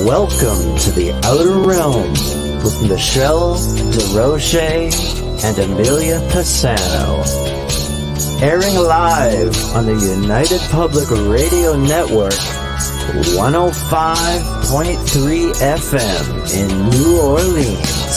Welcome to the Outer Realm with Michelle DeRoche and Amelia Pisano. Airing live on the United Public Radio Network, 105.3 FM in New Orleans.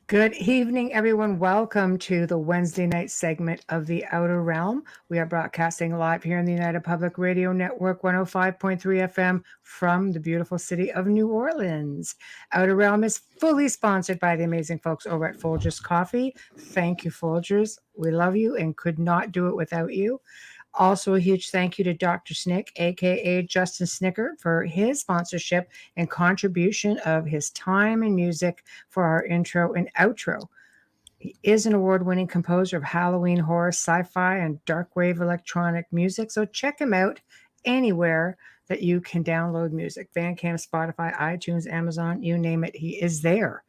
Good evening, everyone. Welcome to the Wednesday night segment of The Outer Realm. We are broadcasting live here in the United Public Radio Network, 105.3 FM from the beautiful city of New Orleans. Outer Realm is fully sponsored by the amazing folks over at Folgers Coffee. Thank you, Folgers. We love you and could not do it without you. Also, a huge thank you to Dr. Snick, aka Justin Snicker, for his sponsorship and contribution of his time and music for our intro and outro. He is an award-winning composer of Halloween horror, sci-fi, and dark wave electronic music. So check him out anywhere that you can download music. Bandcamp, Spotify, iTunes, Amazon, you name it, he is there.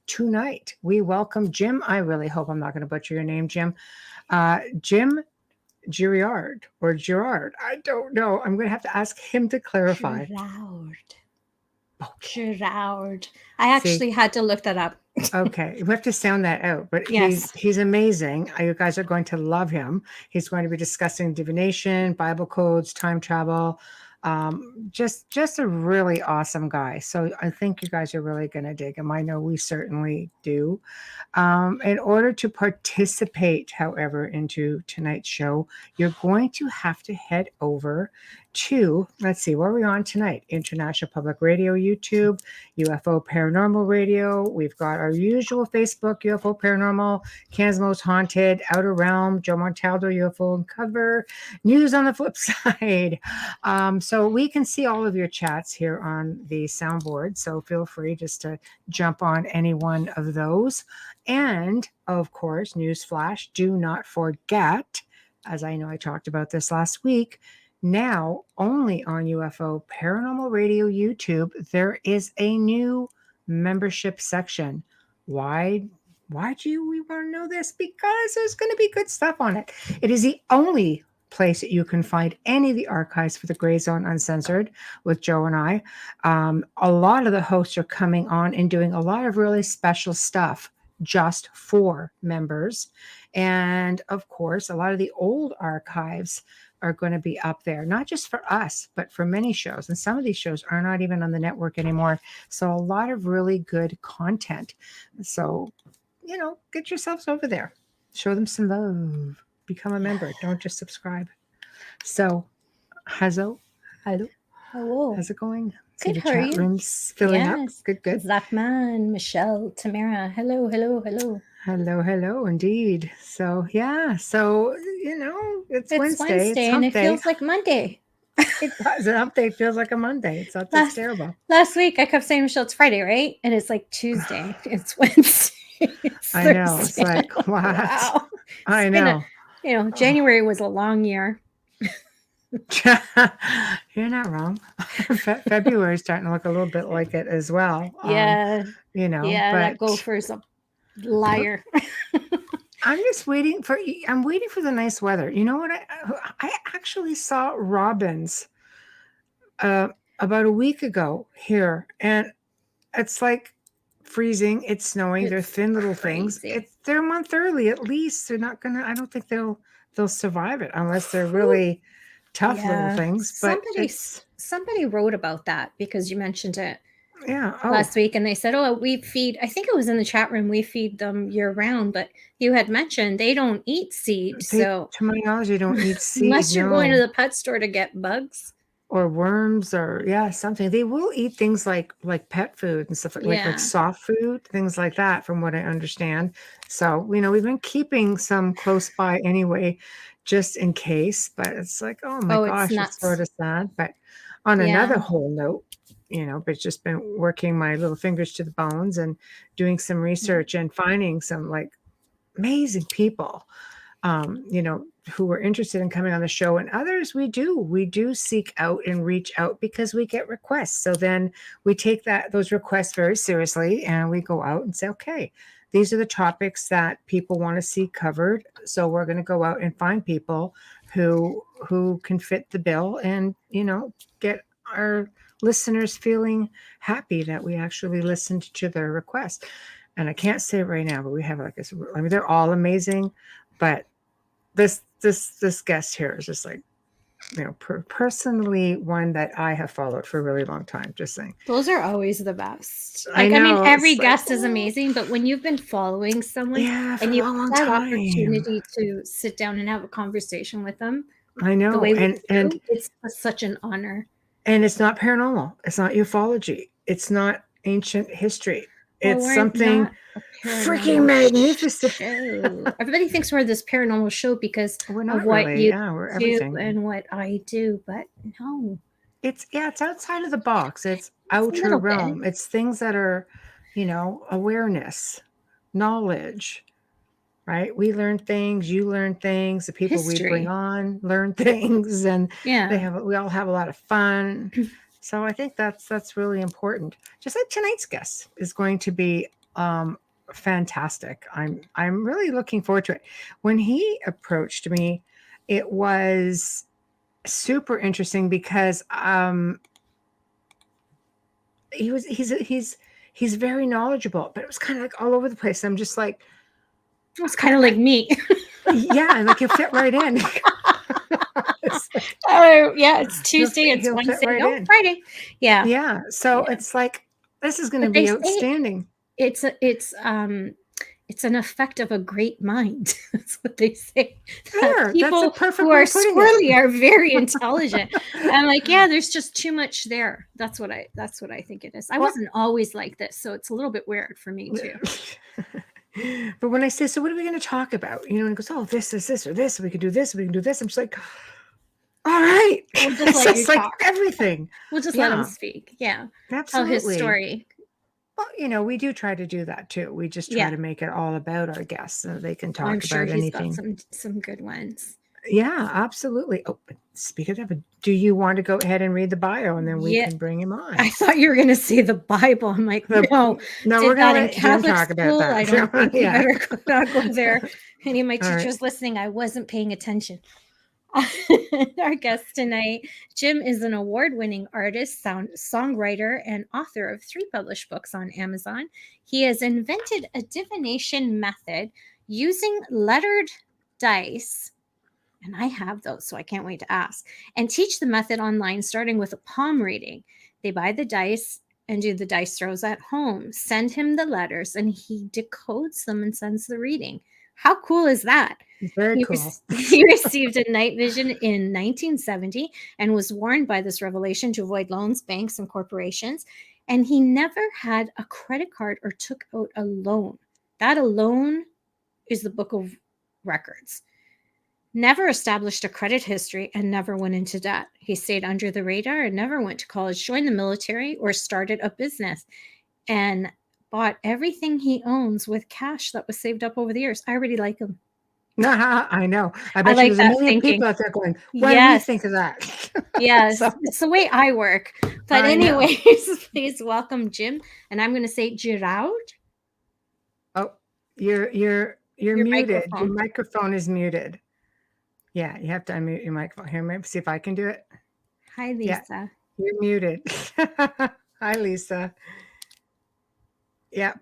Tonight, we welcome Jim. I really hope I'm not going to butcher your name, Jim. Jim Girouard or Girouard. I don't know. I'm going to have to ask him to clarify. Girouard. Okay. Girouard. I actually had to look that up. Okay. We have to sound that out, but Yes. he's amazing. You guys are going to love him. He's going to be discussing divination, Bible codes, time travel. Just a really awesome guy. So I think you guys are really going to dig him. I know we certainly do. In order to participate, however, into tonight's show, you're going to have to head over to, let's see, what are we on tonight? International Public Radio, YouTube, UFO Paranormal Radio. We've got our usual Facebook, UFO Paranormal, Canada's Most Haunted, Outer Realm, Joe Montaldo, UFO Uncover, News on the Flip Side. So we can see all of your chats here on the soundboard. So feel free just to jump on any one of those. And of course, newsflash, do not forget, as I know I talked about this last week, now only on UFO Paranormal Radio YouTube, there is a new membership section. Why do we want to know this? Because there's going to be good stuff on it. It is the only place that you can find any of the archives for the Gray Zone Uncensored with Joe and I. A lot of the hosts are coming on and doing a lot of really special stuff just for members. And of course, a lot of the old archives are going to be up there, not just for us, but for many shows. And some of these shows are not even on the network anymore. So a lot of really good content. So, get yourselves over there. Show them some love. Become a member. Don't just subscribe. So, hello. How's it going? Good. See the chat rooms filling up. Good. Zachman, Michelle, Tamara. Hello. Hello, indeed. So, it's Wednesday. It's and it feels like Monday. It does. An update feels like a Monday. It's not that terrible. Last week, I kept saying, Michelle, it's Friday, right? And it's like Tuesday. It's Wednesday. I know. It's like, what? Wow. I know. January was a long year. You're not wrong. February is starting to look a little bit like it as well. Yeah. But that gopher's a liar. I'm waiting for the nice weather. You know what? I actually saw robins about a week ago here, and it's like freezing. It's snowing. They're thin little things. They're a month early at least. They're not gonna. I don't think they'll survive it unless they're really tough little things. But somebody wrote about that because you mentioned it. Yeah. Last week, and they said, we feed, I think it was in the chat room, we feed them year round, but you had mentioned they don't eat seed. So to my knowledge, they don't eat seed. Unless you're going to the pet store to get bugs. Or worms or something. They will eat things like pet food and stuff like soft food, things like that, from what I understand. So, we've been keeping some close by anyway, just in case, but it's like, oh my gosh, it's sort of sad. But on another whole note, but just been working my little fingers to the bones and doing some research and finding some like amazing people, who were interested in coming on the show, and others we do seek out and reach out because we get requests. So then we take those requests very seriously, and we go out and say, okay, these are the topics that people want to see covered. So we're going to go out and find people who can fit the bill, and get our listeners feeling happy that we actually listened to their request. And I can't say it right now, but we have they're all amazing, but this guest here is just like, personally one that I have followed for a really long time. Just saying. Those are always the best. I know, every it's guest like, is amazing, but when you've been following someone for and a you long, long have that time. opportunity to sit down and have a conversation with them, I know, the way we and do, it's such an honor. And it's not paranormal. It's not ufology. It's not ancient history. Well, It's we're something not a freaking paranormal magnificent. show. Everybody thinks we're this paranormal show because We're not of what really. you Yeah, we're do everything. and what I do, but no. It's outside of the box. It's a outer little bit. realm. It's things that are, awareness, knowledge, right? We learn things, you learn things, the people we History. bring on learn things, and Yeah. we all have a lot of fun. So I think that's really important. Just like tonight's guest is going to be fantastic. I'm really looking forward to it. When he approached me, it was super interesting because he's very knowledgeable, but it was kind of like all over the place. I'm just like, it was kind of like me. Yeah, and like he'll fit right in. Yeah, it's Tuesday, it's Wednesday, right Friday. Yeah. Yeah. So it's like, this is going to But be they say outstanding. It's an effect of a great mind. That's what they say. There, People that's a perfect who way are of putting squirrely it. are very intelligent. I'm like, yeah, there's just too much there. That's what I think it is. I wasn't always like this, so it's a little bit weird for me too. But when I say, so what are we going to talk about? And he goes, oh, this is this or this. We can do this. We can do this. I'm just like, all right. We'll just let you like talk. everything. We'll just let him speak. Yeah. Absolutely. Tell his story. Well, we do try to do that too. We just try to make it all about our guests so they can talk I'm sure about he's anything. got some good ones. Yeah, absolutely. Oh, speaking of it, do you want to go ahead and read the bio and then we can bring him on? I thought you were going to say the Bible. I'm like, no, we're going to let Jim talk school. about that. I don't think you better not go there. Any of my teachers listening, I wasn't paying attention. Our guest tonight, Jim, is an award-winning artist, songwriter, and author of 3 published books on Amazon. He has invented a divination method using lettered dice, and I have those, so I can't wait to ask, and teach the method online, starting with a palm reading. They buy the dice and do the dice throws at home, send him the letters, and he decodes them and sends the reading. How cool is that? Very cool. He received a night vision in 1970 and was warned by this revelation to avoid loans, banks, and corporations. And he never had a credit card or took out a loan. That alone is the book of records. Never established a credit history and never went into debt. He stayed under the radar and never went to college, joined the military, or started a business, and bought everything he owns with cash that was saved up over the years. I already like him. I know. I bet like there's a million people out there going, why do we think of that? Yes, it's the way I work. But anyways, please welcome Jim. And I'm going to say Girouard. Oh, you're muted. Microphone. Your microphone is muted. Yeah, you have to unmute your microphone. Here, maybe see if I can do it. Hi, Lisa. Yeah, you're muted. Hi, Lisa. Yeah.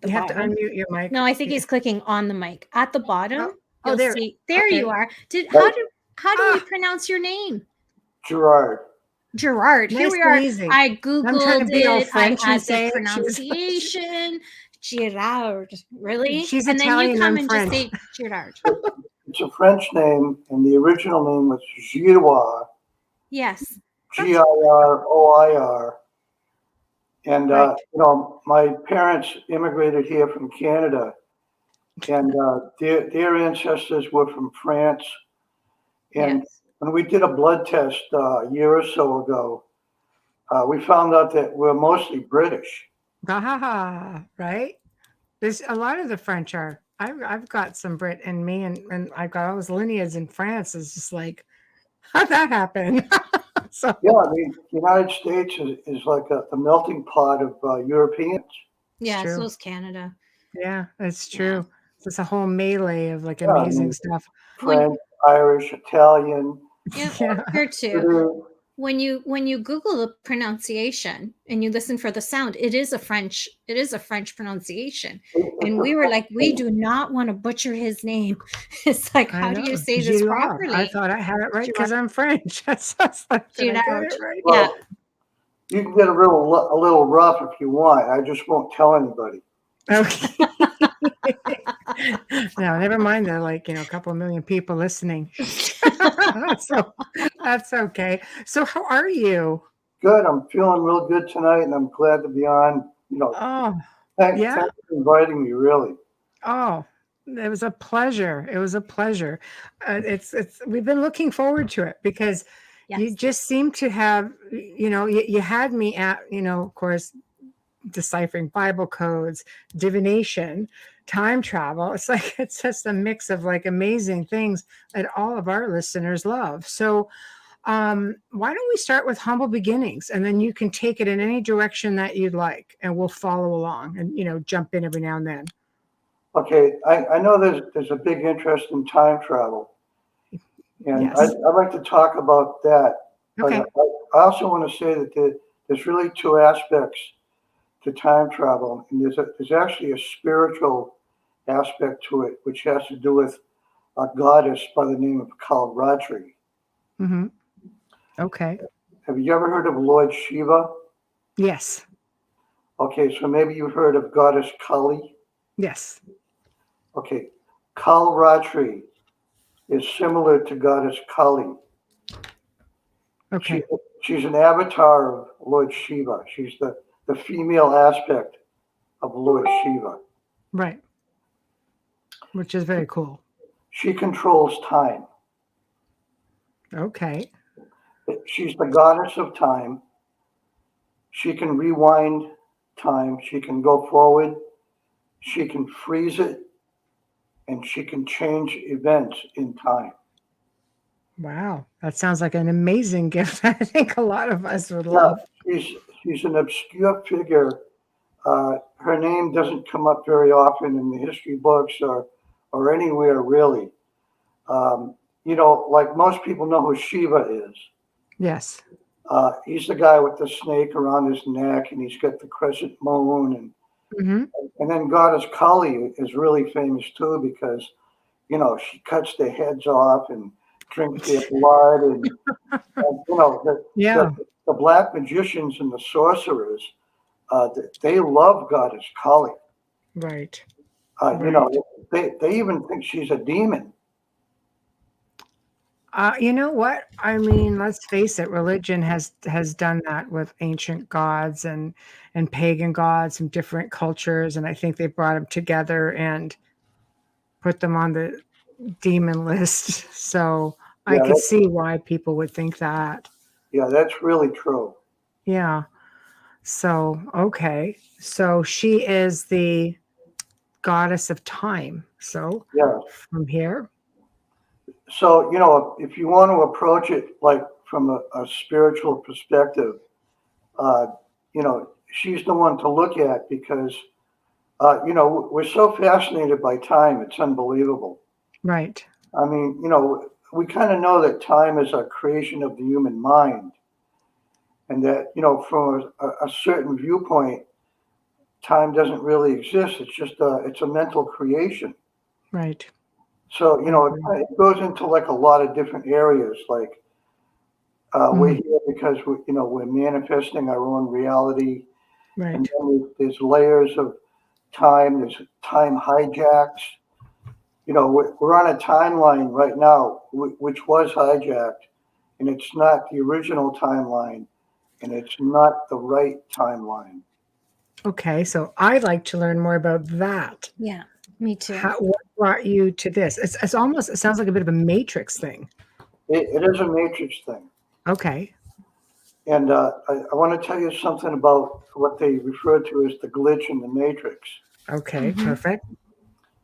You have to unmute your mic. No, I think he's clicking on the mic. At the bottom. Oh, there. There you are. How do we pronounce your name? Girouard. Girouard. Here we are. Easy. I Googled it. French I had the pronunciation. Girouard. Really? She's and Italian, then you come I'm and French. just say Girouard. It's a French name, and the original name was Girouard. Yes. Giroir. And, my parents immigrated here from Canada, and their ancestors were from France. And when we did a blood test a year or so ago, we found out that we're mostly British. Right? There's a lot of the French are. I've got some Brit in me, and I've got all those lineages in France. It's just like, how'd that happen? So Yeah, I mean, the United States is like the melting pot of Europeans. it's Yeah, so true. is Canada. Yeah, it's Yeah. true. It's a whole melee of like Yeah, I amazing mean, stuff. When French, Irish, Italian. yeah, Yeah. here too. Voodoo. When you Google the pronunciation and you listen for the sound, it is a French pronunciation. And we were like, we do not want to butcher his name. It's like, I how do know. you say this Girouard. I properly? thought I had it right Girard. because I'm French. That's like, did I get Girard. it right? Yeah. Well, you can get a little rough if you want. I just won't tell anybody. Okay. No, never mind. There are like, a couple of million people listening. So that's okay. So how are you? Good. I'm feeling real good tonight, and I'm glad to be on. Oh, Thanks yeah. for inviting me. Really. Oh, it was a pleasure. It was a pleasure. It's we've been looking forward to it because you Yes. just seem to have, you had me at, of course, deciphering Bible codes, divination, time travel. It's like it's just a mix of like amazing things that all of our listeners love. So why don't we start with humble beginnings, and then you can take it in any direction that you'd like, and we'll follow along and jump in every now and then. Okay. I know there's a big interest in time travel, and Yes. I'd like to talk about that. But Okay. I also want to say that there's really two aspects to time travel, and there's actually a spiritual aspect to it, which has to do with a goddess by the name of Kalratri. Mm-hmm. Okay. Have you ever heard of Lord Shiva? Yes. Okay, so maybe you've heard of goddess Kali. Yes. Okay, Kalratri is similar to goddess Kali. Okay. She's an avatar of Lord Shiva. She's the female aspect of Lord Shiva. Right. Which is very cool. She controls time. Okay. She's the goddess of time. She can rewind time. She can go forward. She can freeze it. And she can change events in time. Wow. That sounds like an amazing gift. I think a lot of us would love. She's an obscure figure. Her name doesn't come up very often in the history books or anywhere really. Like most people know who Shiva is. Yes. He's the guy with the snake around his neck, and he's got the crescent moon, Mm-hmm. and then goddess Kali is really famous too because she cuts their heads off and drinks their blood, and Yeah. the black magicians and the sorcerers, they love goddess Kali. Right. They even think she's a demon. You know what? I mean, let's face it, religion has done that with ancient gods and pagan gods from different cultures, and I think they brought them together and put them on the demon list. So I Yeah, could see why people would think that. yeah, that's really true. Yeah. So, okay. So she is the goddess of time. So Yeah. from here. So, if you want to approach it like from a spiritual perspective, uh, she's the one to look at because, we're so fascinated by time. It's unbelievable. Right. I mean, we kind of know that time is a creation of the human mind. And that, from a certain viewpoint, time doesn't really exist. It's just it's a mental creation. Right. So, it goes into like a lot of different areas. Like we're here because we're manifesting our own reality. Right. And then there's layers of time. There's time hijacks. We're on a timeline right now, which was hijacked, and it's not the original timeline, and it's not the right timeline. Okay, so I'd like to learn more about that. Yeah, me too. What brought you to this? It's almost, it sounds like a bit of a matrix thing. It is a matrix thing. Okay. And I want to tell you something about what they refer to as the glitch in the matrix. Okay, Mhm. perfect.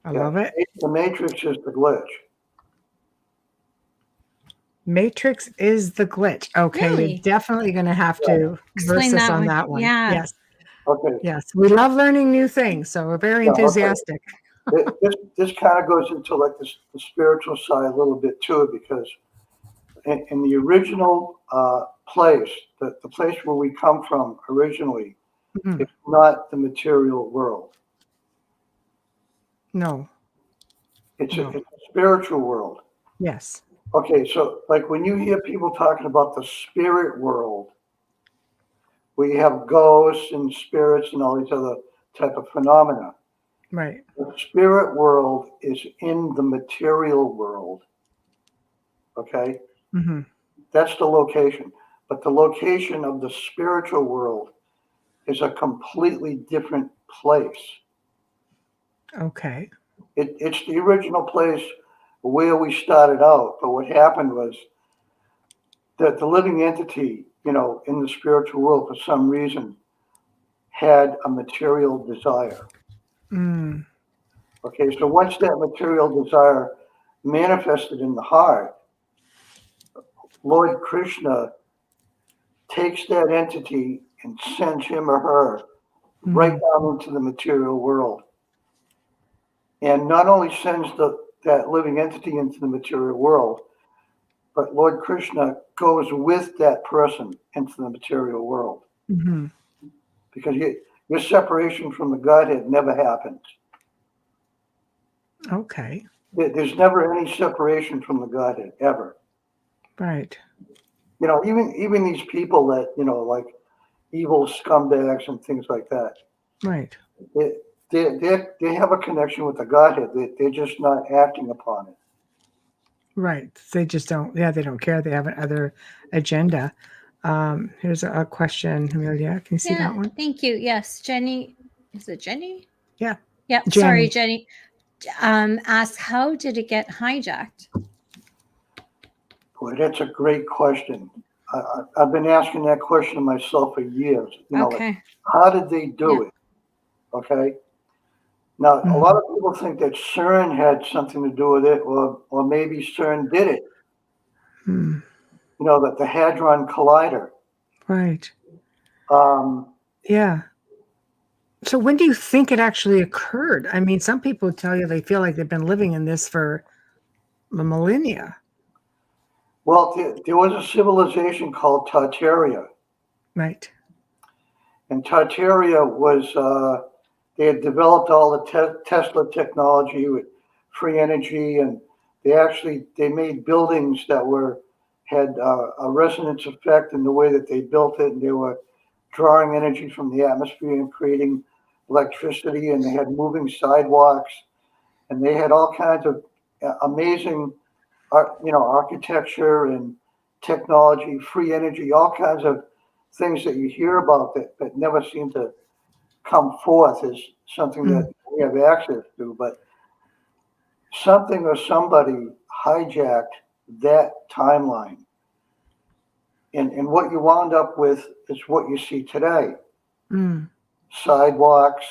I Yeah, love it. the matrix is the glitch. Matrix is the glitch. Okay, you're Really? definitely going to have Yeah. to verse Explain us that on one. that one. Yeah. Yes, Okay. yes. We love learning new things, so we're very Yeah. Okay. enthusiastic. This kind of goes into like the spiritual side a little bit too, because in the original place, the place where we come from originally, Mhm. it's not the material world. No, It's no. it's a spiritual world. Yes. Okay, so like when you hear people talking about the spirit world, we have ghosts and spirits and all these other type of phenomena. Right. The spirit world is in the material world. Okay, Hmm. that's the location. But the location of the spiritual world is a completely different place. Okay. It's the original place where we started out. But what happened was that the living entity, in the spiritual world, for some reason, had a material desire. Mm. Okay, so once that material desire manifested in the heart, Lord Krishna takes that entity and sends him or her right Mhm. down into the material world. And not only sends that living entity into the material world, but Lord Krishna goes with that person into the material world. Mhm. Because your separation from the Godhead never happens. Okay. There's never any separation from the Godhead, ever. Right. Even these people that, like evil scumbags and things like that, Right. they, they have a connection with the Godhead. They're just not acting upon it. Right. They just don't. Yeah, they don't care. They have another agenda. Here's a question, Amelia. Can you see Yeah. that one? Thank you. Yes, Jenny. Is it Jenny? Yeah. Yep. Sorry, Jenny. Jenny. Asked, how did it get hijacked? Boy, that's a great question. I've been asking that question myself for years. Like, Okay. how did they do Yeah. it? Okay. Now, a lot Mhm. of people think that CERN had something to do with it, or maybe CERN did it. Mm. That the Hadron Collider. Right. Um, Yeah. So when do you think it actually occurred? I mean, some people tell you they feel like they've been living in this for a millennia. well, there was a civilization called Tartaria, Right. and Tartaria was they had developed all the Tesla technology with free energy, and they made buildings that had a resonance effect in the way that they built it, and they were drawing energy from the atmosphere and creating electricity, and they had moving sidewalks, and they had all kinds of amazing architecture and technology, free energy, all kinds of things that you hear about that never seem to come forth as something Mm. that we have access to. But something or somebody hijacked that timeline. And what you wound up with is what you see today: Mm. sidewalks,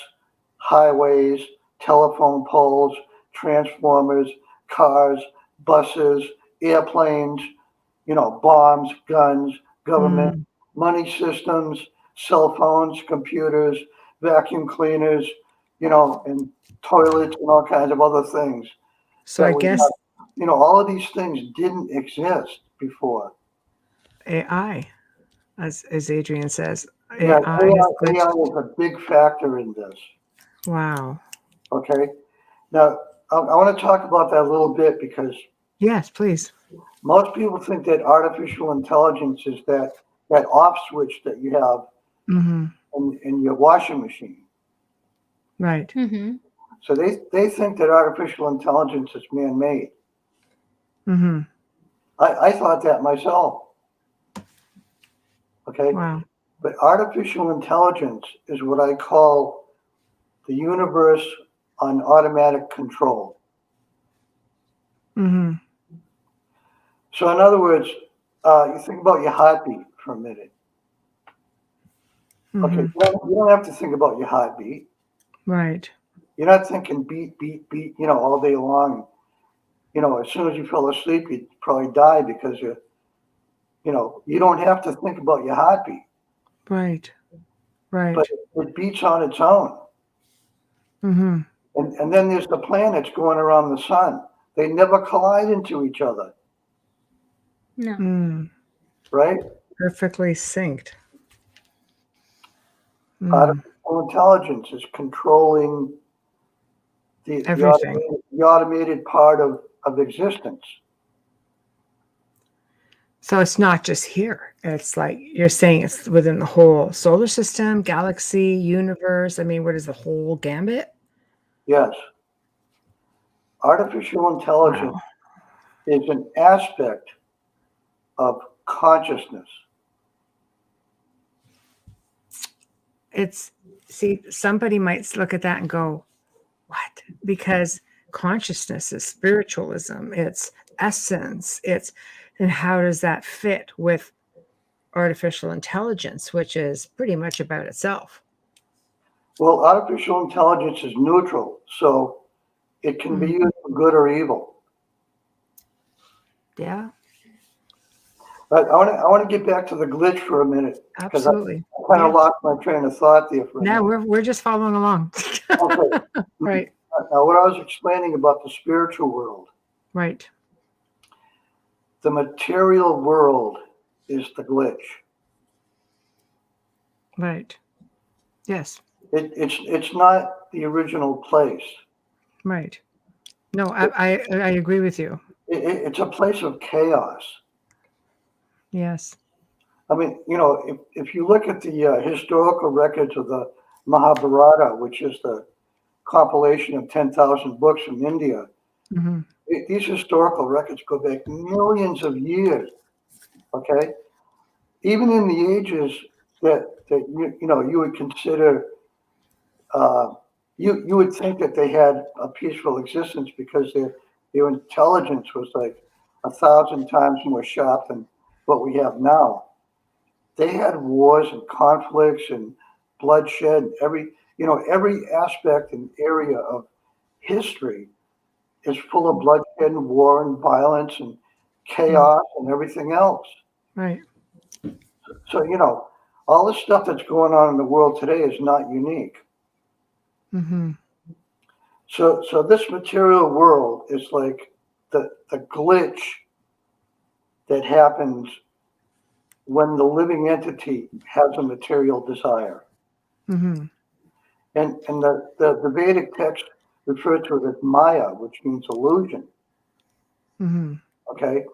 highways, telephone poles, transformers, cars, buses, airplanes, bombs, guns, government, Mm. money systems, cell phones, computers, vacuum cleaners, and toilets and all kinds of other things So that I we guess have. All of these things didn't exist before. AI, as Adrian says, Yeah, AI has AI glitched. is a big factor in this. Wow. Okay. Now, I want to talk about that a little bit because Yes, please. most people think that artificial intelligence is that off switch that you have Hmm. in your washing machine. Right. Mm-hmm. So they think that artificial intelligence is man-made. Hmm. I thought that myself. Okay. Wow. But artificial intelligence is what I call the universe on automatic control. Hmm. So in other words, you think about your heartbeat for a minute. Okay, you don't have to think about your heartbeat. Right. You're not thinking beat, beat, beat, all day long. As soon as you fell asleep, you'd probably die because you don't have to think about your heartbeat, Right. but Right. it beats on its own. Mm-hmm. And then there's the planets going around the sun. They never collide into each other, No. Mm. right? Perfectly synced. Mm. Artificial intelligence is controlling the Everything. automated part of existence. So it's not just here. It's like you're saying it's within the whole solar system, galaxy, universe. I mean, what is the whole gambit? Yes. Artificial intelligence Wow. is an aspect of consciousness. It's, see, somebody might look at that and go, what? Because consciousness is spiritualism, it's essence, and how does that fit with artificial intelligence, which is pretty much about itself? Well, artificial intelligence is neutral, so it can be Mm. used for good or evil. Yeah, But I want to get back to the glitch for a minute because I absolutely. kind of Yeah. lost my train of thought there for a Now minute. we're just following along. Okay. Right, Now, what I was explaining about the spiritual world, right, the material world is the glitch. right. Yes, It's not the original place. right. No, I agree with you. It's a place of chaos. Yes. I mean, if you look at the historical records of the Mahabharata, which is the compilation of 10,000 books from India, Hmm. these historical records go back millions of years. Okay, even in the ages that you would consider, uh, you would think that they had a peaceful existence because their intelligence was like 1,000 times more sharp than what we have now. They had wars and conflicts and bloodshed. Every aspect and area of history is full of bloodshed and war and violence and chaos and everything else. Right. So, all the stuff that's going on in the world today is not unique. Hmm. So this material world is like the glitch that happens when the living entity has a material desire. Hmm. And the Vedic text refer to it as Maya, which means illusion. Hmm. Okay.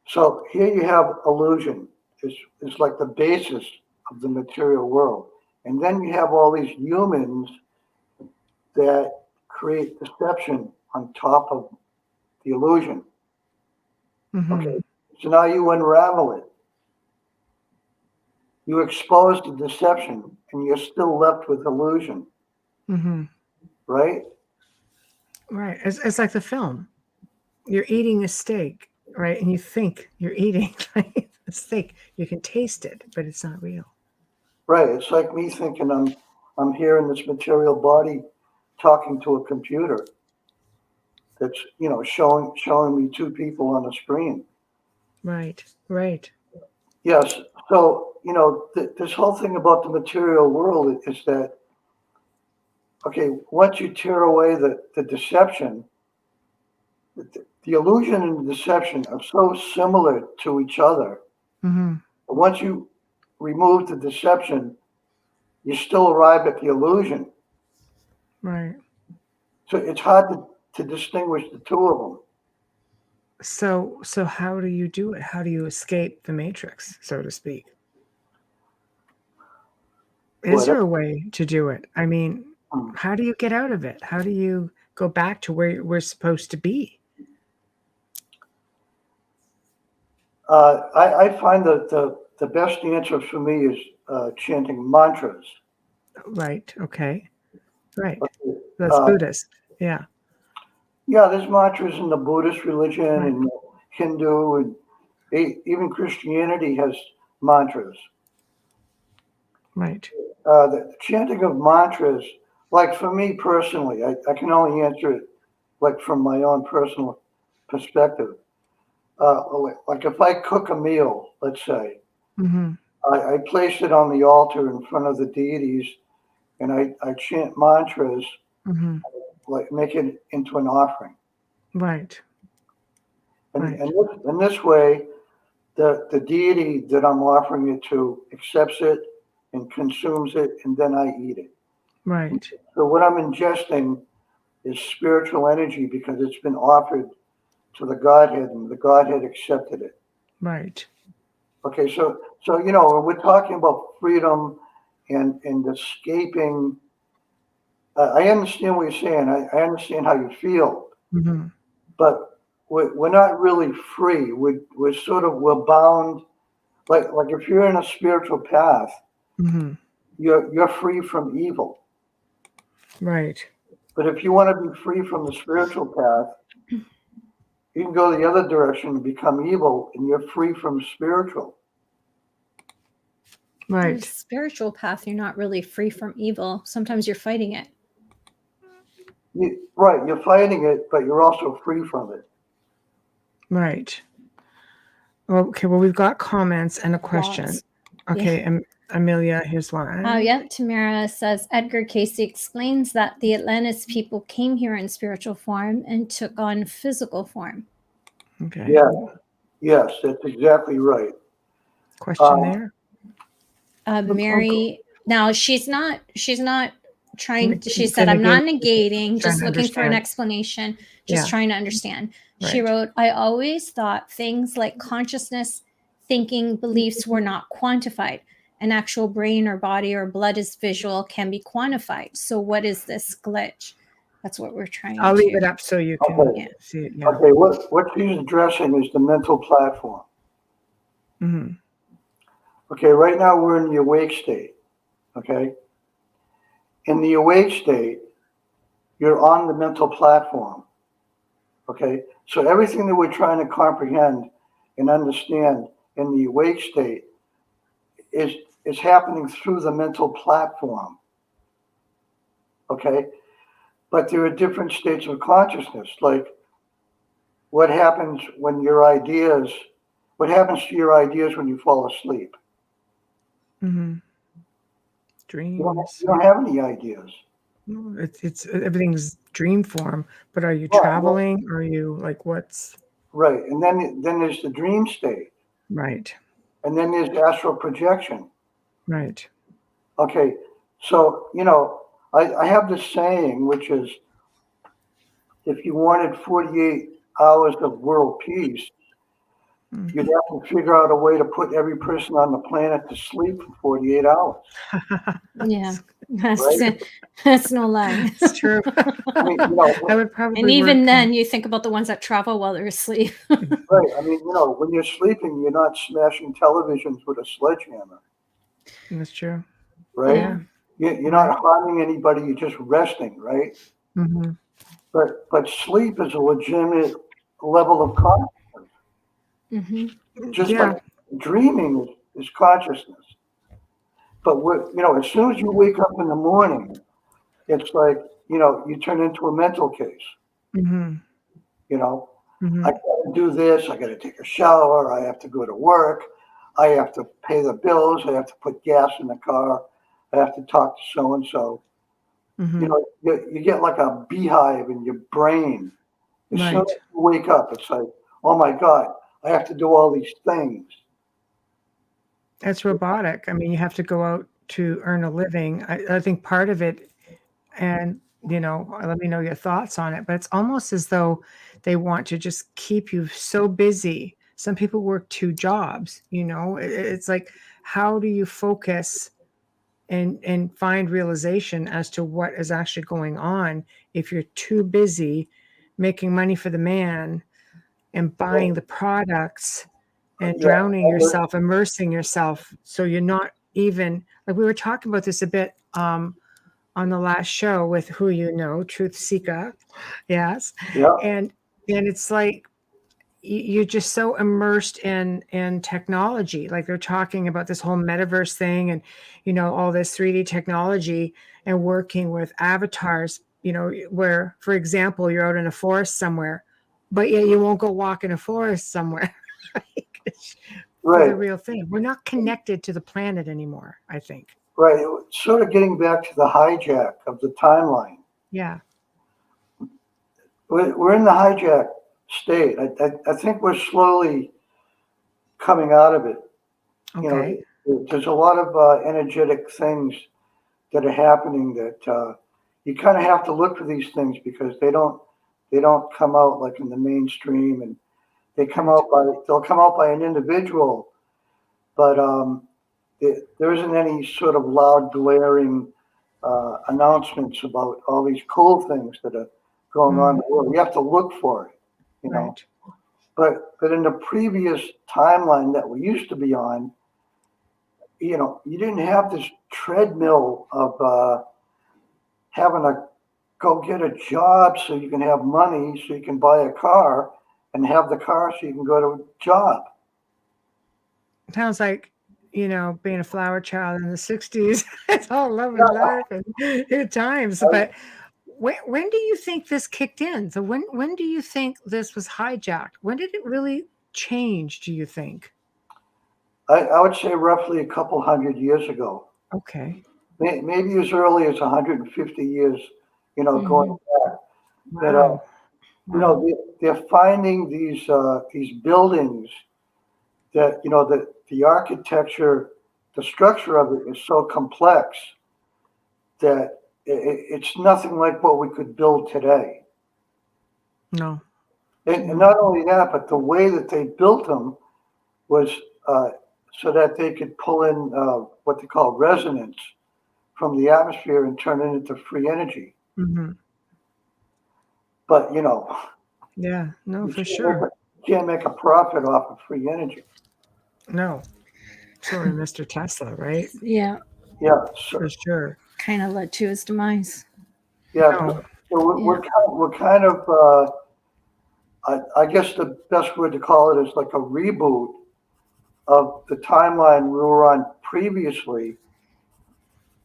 So here you have illusion is like the basis of the material world. And then you have all these humans that create deception on top of the illusion. Hmm. Okay. So now you unravel it. You expose the deception and you're still left with illusion, Hmm. right? Right. It's like the film. You're eating a steak, right? And you think you're eating like a steak. You can taste it, but it's not real. Right. It's like me thinking I'm here in this material body talking to a computer that's, showing me two people on a screen. Right. Right. Yes. So, this whole thing about the material world is that, okay, once you tear away the deception, the illusion and the deception are so similar to each other. Hmm. Once you remove the deception, you still arrive at the illusion. Right. So it's hard to distinguish the two of them. So how do you do it? How do you escape the matrix, so to speak? Is But there a way to do it? I mean, how do you get out of it? How do you go back to where we're supposed to be? I find that the best answer for me is chanting mantras. Right. Okay. Right. That's Uh, Buddhist. Yeah. yeah, there's mantras in the Buddhist religion Right. and Hindu and even Christianity has mantras. Right. The chanting of mantras, like for me personally, I can only answer it like from my own personal perspective. Like if I cook a meal, let's say, Mm-hmm. I place it on the altar in front of the deities, and I chant mantras, Mm-hmm. like make it into an offering. Right. And Right. and this way, the deity that I'm offering it to accepts it and consumes it, and then I eat it. Right. So what I'm ingesting is spiritual energy because it's been offered to the Godhead, and the Godhead accepted it. Right. Okay, so you know, we're talking about freedom and escaping. I understand what you're saying. I understand how you feel, Mm-hmm. but we're not really free. We're bound. Like if you're in a spiritual path, Mm-hmm. you're free from evil. Right. But if you want to be free from the spiritual path, you can go the other direction and become evil, and you're free from spiritual. The Right. spiritual path, you're not really free from evil. Sometimes you're fighting it. Right, you're fighting it, but you're also free from it. Right. Okay. Well, we've got comments and a question. Lots. Okay. Amelia, here's one. Oh, yeah. Tamara says Edgar Casey explains that the Atlantis people came here in spiritual form and took on physical form. Okay. Yeah, yes, that's exactly right. Question there. Mary, now she's not trying to, she said, Gonna I'm not give- negating, just trying to looking for an understand. explanation, just Yeah. trying to understand. She Right. wrote, I always thought things like consciousness, thinking, beliefs were not quantified. An actual brain or body or blood is visual, can be quantified. So what is this glitch? That's what we're trying I'll to. leave it up so you can Okay. see it. Yeah. Okay, what she's addressing is the mental platform. Mm-hmm. Okay, right now we're in the awake state. Okay, in the awake state, you're on the mental platform. Okay, so everything that we're trying to comprehend and understand in the awake state is happening through the mental platform. Okay, but there are different states of consciousness. Like what happens when your ideas, what happens to your ideas when you fall asleep? Mm-hmm. You Dreams. don't have any ideas. No, it's everything's dream form. But are you Right, traveling? Are you like what's right. And then there's the dream state, right? and then there's astral projection. Right. Okay, so you know, I have this saying, which is, if you wanted 48 hours of world peace, Mm. you'd have to figure out a way to put every person on the planet to sleep for 48 hours, Yeah, that's, right? that's no lie. It's true. I mean, you know, I would probably And even work, then, you think about the ones that travel while they're asleep. right? I mean, you know, when you're sleeping, you're not smashing televisions with a sledgehammer, that's true. right? Yeah. You're not harming anybody. You're just resting, right? Mm-hmm. But sleep is a legitimate level of consciousness. Mm-hmm. Just Yeah. like dreaming is consciousness. But you know, as soon as you wake up in the morning, it's like, you know, you turn into a mental case. Mm-hmm. You know, Mm-hmm. I got to do this. I got to take a shower. I have to go to work. I have to pay the bills. I have to put gas in the car. I have to talk to so and so. Mm-hmm. You know, you get like a beehive in your brain. As soon as Right. you wake up, it's like, oh my God, I have to do all these things. It's robotic. I mean, you have to go out to earn a living. I think part of it, and let me know your thoughts on it, but it's almost as though they want to just keep you so busy. Some people work 2 jobs, it's like, how do you focus and find realization as to what is actually going on if you're too busy making money for the man and buying the products and Yeah, drowning yourself, immersing yourself, so you're not even, like we were talking about this a bit on the last show with Truth Seeker. Yes. yeah, And it's like, you're just so immersed in technology. Like they're talking about this whole metaverse thing, and all this 3D technology, and working with avatars, where, for example, you're out in a forest somewhere, but yet you won't go walk in a forest somewhere for the Right, real thing. We're not connected to the planet anymore, I think. right. It's sort of getting back to the hijack of the timeline. Yeah. We're in the hijack state. I think we're slowly coming out of it. Okay. There's a lot of energetic things that are happening that you kind of have to look for these things because they don't come out like in the mainstream, and they'll come out by an individual, but there isn't any sort of loud glaring announcements about all these cool things that are going on in the world. You have to look for it, you know. Right. But in the previous timeline that we used to be on, you didn't have this treadmill of having to go get a job so you can have money so you can buy a car and have the car so you can go to a job. Sounds like, being a flower child in the 60s. It's all love and life and good times. But when do you think this kicked in? So when do you think this was hijacked? When did it really change, do you think? I would say roughly a couple hundred years ago, Okay. maybe as early as 150 years, going back. That Wow. they're finding these buildings that that the architecture, the structure of it is so complex that it's nothing like what we could build today. No. And not only that, but the way that they built them was so that they could pull in what they call resonance from the atmosphere and turn it into free energy. Hmm. But Yeah. No, you for can't sure. can't make a profit off of free energy. No. Sorry, Mr. Tesla, right? Yeah, Yeah, so, For sure. kind of led to his demise. yeah. No. So we're kind of I guess the best word to call it is like a reboot of the timeline we were on previously.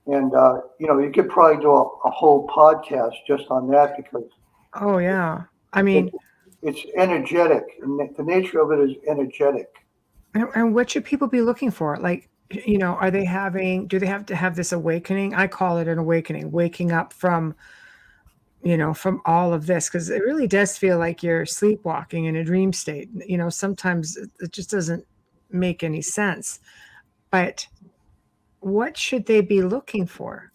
And you could probably do a whole podcast just on that because Oh, yeah. I it, mean, it's energetic, and the nature of it is energetic. and what should people be looking for? Like, do they have to have this awakening? I call it an awakening, waking up from all of this, because it really does feel like you're sleepwalking in a dream state. Sometimes it just doesn't make any sense. But what should they be looking for?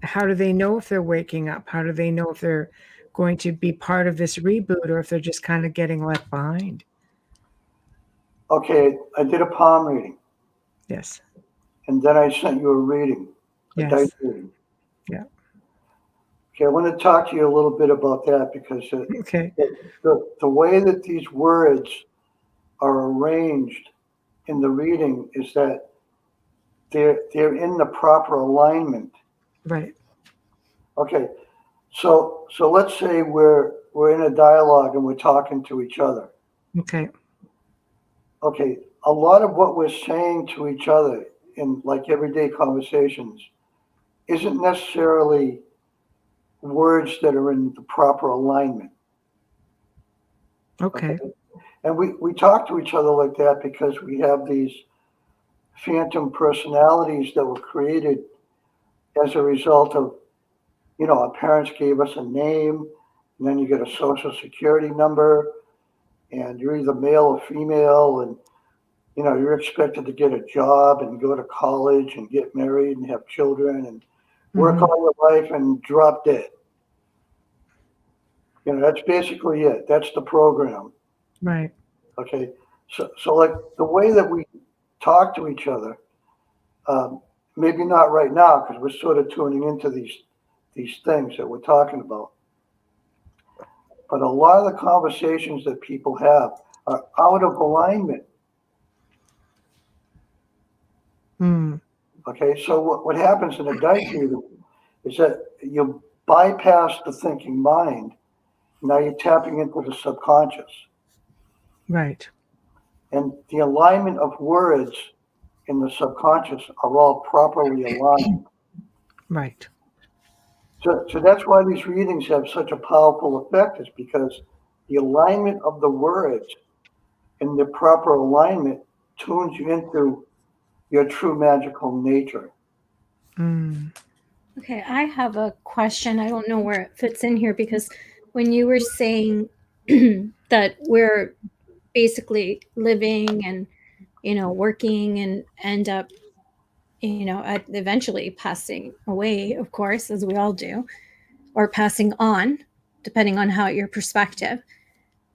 How do they know if they're waking up? How do they know if they're going to be part of this reboot, or if they're just kind of getting left behind? Okay, I did a palm reading, Yes. and then I sent you a reading, a dice Yes. reading. Yeah. Okay, I want to talk to you a little bit about that because Okay. the way that these words are arranged in the reading is that they're in the proper alignment. Right. Okay, so let's say we're in a dialogue and we're talking to each other. Okay. Okay, a lot of what we're saying to each other in like everyday conversations isn't necessarily words that are in the proper alignment. Okay. And we talk to each other like that because we have these phantom personalities that were created as a result of, our parents gave us a name, and then you get a social security number, and you're either male or female, and you're expected to get a job and go to college and get married and have children and work Hmm. all your life and drop dead. That's basically it. That's the program. Right. Okay. So like the way that we talk to each other, maybe not right now because we're sort of tuning into these things that we're talking about. But a lot of the conversations that people have are out of alignment. Hmm. Okay, so what happens in a dice reading is that you bypass the thinking mind. Now you're tapping into the subconscious. Right. And the alignment of words in the subconscious are all properly aligned. Right. So that's why these readings have such a powerful effect, is because the alignment of the words and the proper alignment tunes you into your true magical nature. Mm. Okay, I have a question. I don't know where it fits in here, because when you were saying that we're basically living and, working and end up, eventually passing away, of course, as we all do, or passing on, depending on how your perspective.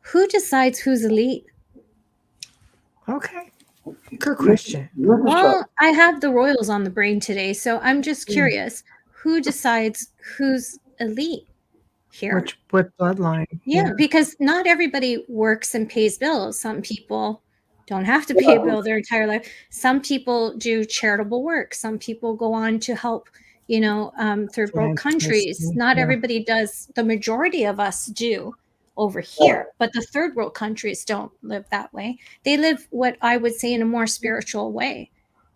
Who decides who's elite? Okay. Good You, question. you decide. Well, I have the royals on the brain today, so I'm just curious. Who decides who's elite here? What bloodline? Yeah, because not everybody works and pays bills. Some people don't have to pay a bill their entire life. Some people do charitable work. Some people go on to help, third world countries. Not everybody does. The majority of us do over here, but the third world countries don't live that way. They live what I would say in a more spiritual way,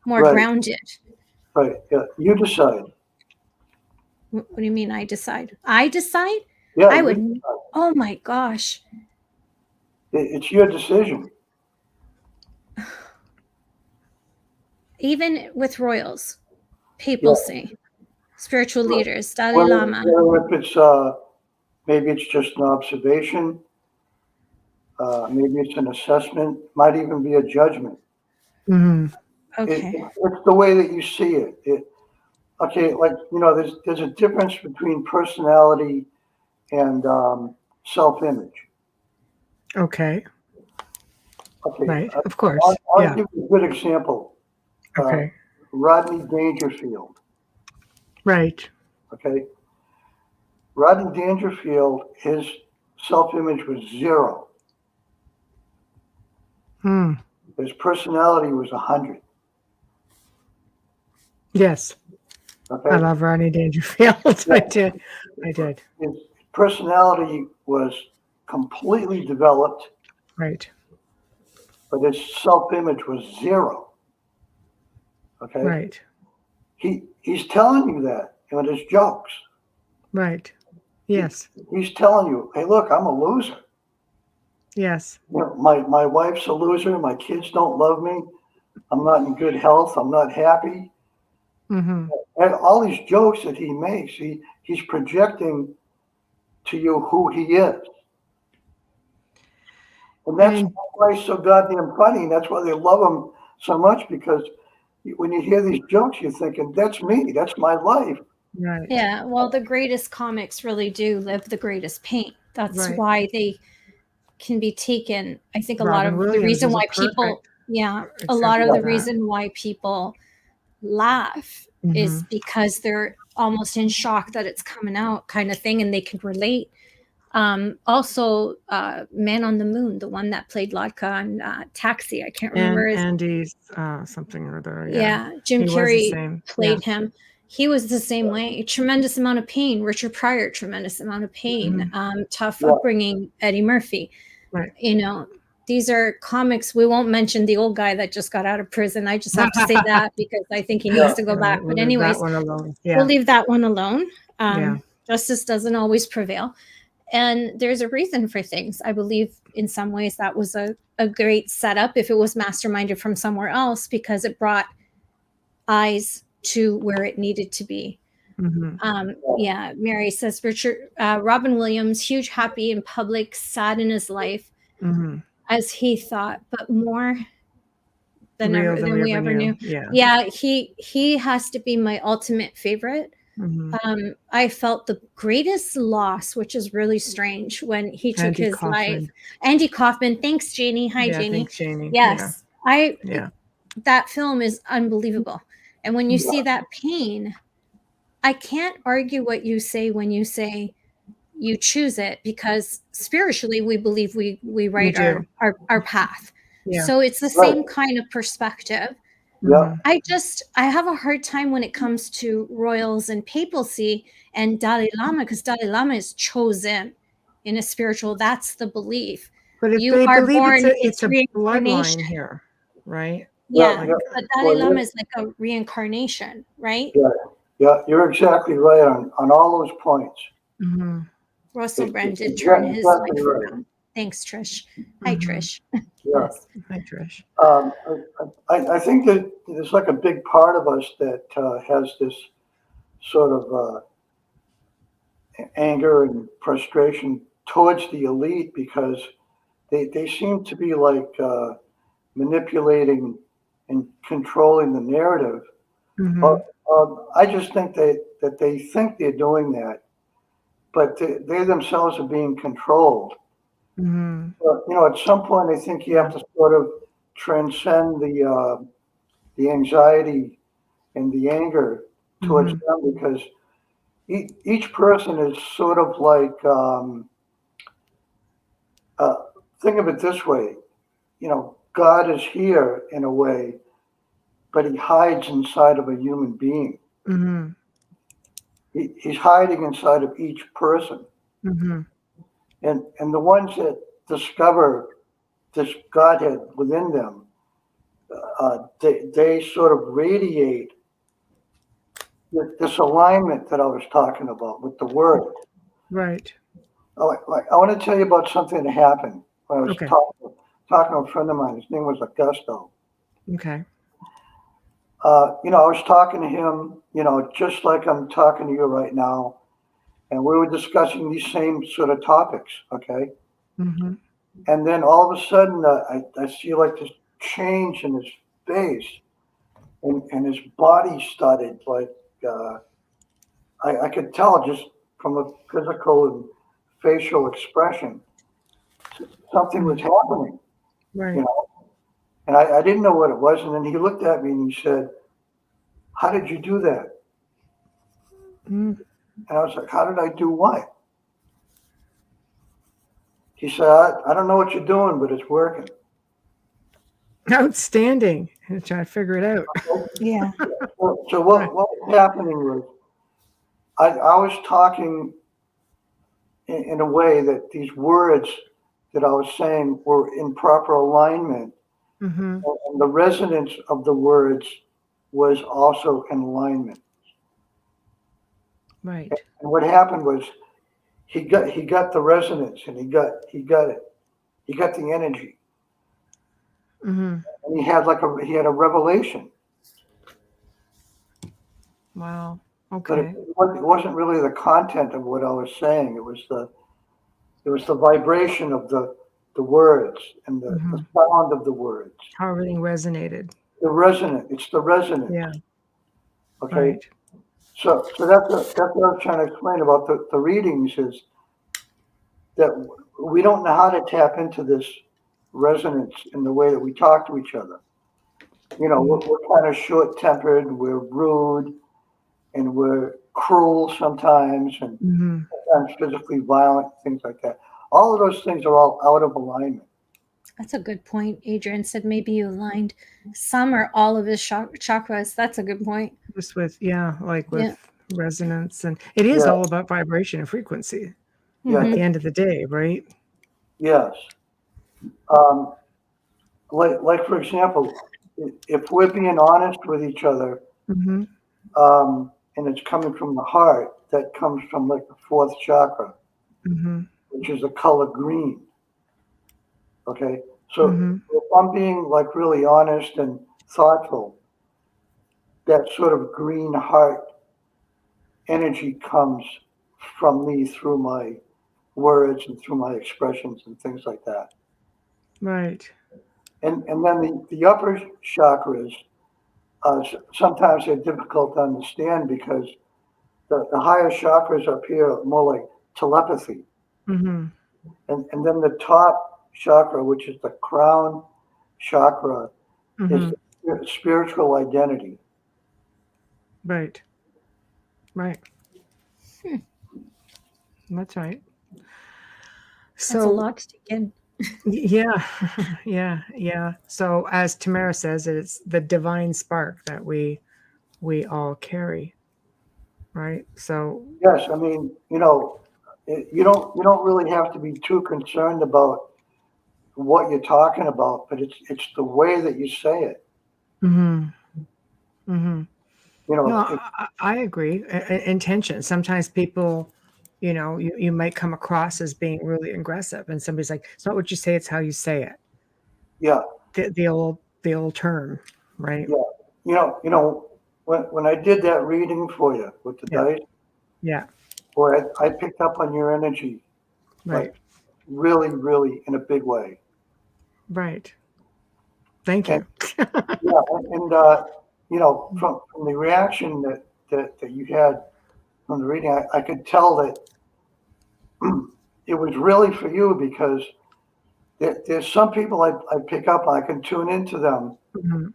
more Right. grounded. Right. Yeah. You decide. What do you mean I decide? I decide? Yeah. I you would. decide. Oh my gosh. It's your decision. Even with royals, papacy, spiritual leaders, Dalai Whether, Lama. whether if it's maybe it's just an observation, maybe it's an assessment, might even be a judgment. Mm-hmm. Okay. It's the way that you see it. Okay, like there's a difference between personality and self-image. Okay. Okay, Right. Of course. I'll Yeah. give you a good example. Okay. Rodney Dangerfield. Right. Okay, Rodney Dangerfield, his self-image was 0. Hmm. His personality was 100. Yes. Okay, I love Rodney Dangerfield. Yeah. I did. his personality was completely developed, Right. but his self-image was 0. Okay, Right. he's telling you that in his jokes. Right. Yes. He's telling you, hey, look, I'm a loser. Yes. My wife's a loser. My kids don't love me. I'm not in good health. I'm not happy. Mm-hmm. And all these jokes that he makes, he's projecting to you who he is. And that's why he's so goddamn funny. And that's why they love him so much, because when you hear these jokes, you're thinking, that's me. That's my life. Right. Yeah. Well, the greatest comics really do live the greatest pain. That's Right. why they can be taken. I think a Robin lot of Williams the reason is a why perfect people, a lot of example the of that. reason why people laugh is because they're almost in shock that it's coming out, kind of thing, and they can relate. Also, Man on the Moon, the one that played Latka on Taxi. I can't remember his. Andy's something or other. Yeah, Jim He was the Carrey same. played him. He was the same way. Tremendous amount of pain. Richard Pryor, tremendous amount of pain. Tough upbringing. Eddie Murphy. Right. These are comics. We won't mention the old guy that just got out of prison. I just have to say that because I think he needs to go back. But anyways, that one alone. we'll leave that one alone. Yeah. Justice doesn't always prevail. And there's a reason for things. I believe in some ways that was a great setup if it was masterminded from somewhere else, because it brought eyes to where it needed to be. Yeah, Mary says, Robin Williams, huge, happy in public, sad in his life, as he thought, but more than we ever knew. Yeah, he has to be my ultimate favorite. I felt the greatest loss, which is really strange, when he took Andy his Kaufman. life. Andy Kaufman. Thanks, Janie. Hi, Janie. Thanks, Janie. Yes. Yeah. That film is unbelievable. And when you see that pain, I can't argue what you say when you say you choose it, because spiritually we believe we write our path. Yeah. So it's the same kind of perspective. Yeah. I have a hard time when it comes to royals and papacy and Dalai Lama, because Dalai Lama is chosen in a spiritual, that's the belief. But if You they are believe born, it's it's a bloodline reincarnation. here, right? Yeah, Like, yeah, but Dalai well, Lama is like a reincarnation, right? yeah, yeah, you're exactly right on all those points. mm-hmm, Russell Brand did turn his Exactly life right. around. Thanks, Trish. Hi, mm-hmm. Trish. Yeah. Yes. Hi, Trish. I think that there's like a big part of us that has this sort of anger and frustration towards the elite because they seem to be like manipulating and controlling the narrative. Mm-hmm, But I just think that they think they're doing that, but they themselves are being controlled. mm-hmm. At some point, I think you have to sort of transcend the anxiety and the anger towards Mm-hmm. them because each person is sort of like uh, think of it this way. God is here in a way, but he hides inside of a human being. Mm-hmm. He's hiding inside of each person. Mm-hmm. And the ones that discover this Godhead within them, they sort of radiate this alignment that I was talking about with the word. Right. I want to tell you about something that happened when I was Okay. talking to a friend of mine. His name was Augusto. Okay. I was talking to him, just like I'm talking to you right now, and we were discussing these same sort of topics, okay? Mm-hmm. And then all of a sudden, I see like this change in his face, and his body started like, I could tell just from a physical and facial expression, something was happening, you Right. know? And I didn't know what it was. And then he looked at me and he said, "How did you do that?" Mm. And I was like, "How did I do what?" He said, I don't know what you're doing, but it's working. Outstanding. I'm trying to figure it out. Yeah. So Right. what was happening was I was talking in a way that these words that I was saying were in proper alignment, Mm-hmm. and the resonance of the words was also in alignment. Right. And what happened was he got the resonance, and he got it. He got the energy, Mm-hmm. and he had a revelation. Wow. But Okay. it wasn't really the content of what I was saying. It was the vibration of the words and the Mm-hmm. sound of the words. How everything resonated. It's the resonance. Yeah. Okay. Right. So that's what I was trying to explain about the readings is that we don't know how to tap into this resonance in the way that we talk to each other. We're kind of short tempered, we're rude, and we're cruel sometimes, and Mm-hmm. sometimes physically violent, things like that. All of those things are all out of alignment. That's a good point. Adrian said maybe you aligned some or all of his chakras. That's a good point. Just with, like Yeah. with resonance. And it is Yeah, all about vibration and frequency yeah, at Mm-hmm. the end of the day, right? yes. Um, like for example, if we're being honest with each other, Mm-hmm. and it's coming from the heart, that comes from like the fourth chakra, Mm-hmm. which is the color green. Okay, so Mm-hmm. if I'm being like really honest and thoughtful, that sort of green heart energy comes from me through my words and through my expressions and things like that. Right. And then the upper chakras, sometimes they're difficult to understand because the higher chakras up here are more like telepathy. Mm-hmm. And then the top chakra, which is the crown chakra, is Mm-hmm. the spiritual identity. Right. Right. Hmm. That's right. That's a So lot to take in. yeah, yeah. So as Tamara says, it's the divine spark that we all carry, right? So Yes, I mean, you don't really have to be too concerned about what you're talking about, but it's the way that you say it. Mm-hmm. Mm-hmm. You know, No, I agree. Intention. Sometimes people, you might come across as being really aggressive, and somebody's like, "It's not what you say; it's how you say it." yeah, The old term, right? yeah. When I did that reading for you with the Yeah, dice, yeah, boy, I picked up on your energy right, like really, really in a big way. right. Thank And you. yeah, and from the reaction that you had from the reading, I could tell that it was really for you because there's some people I pick up, I can tune into them Mhm.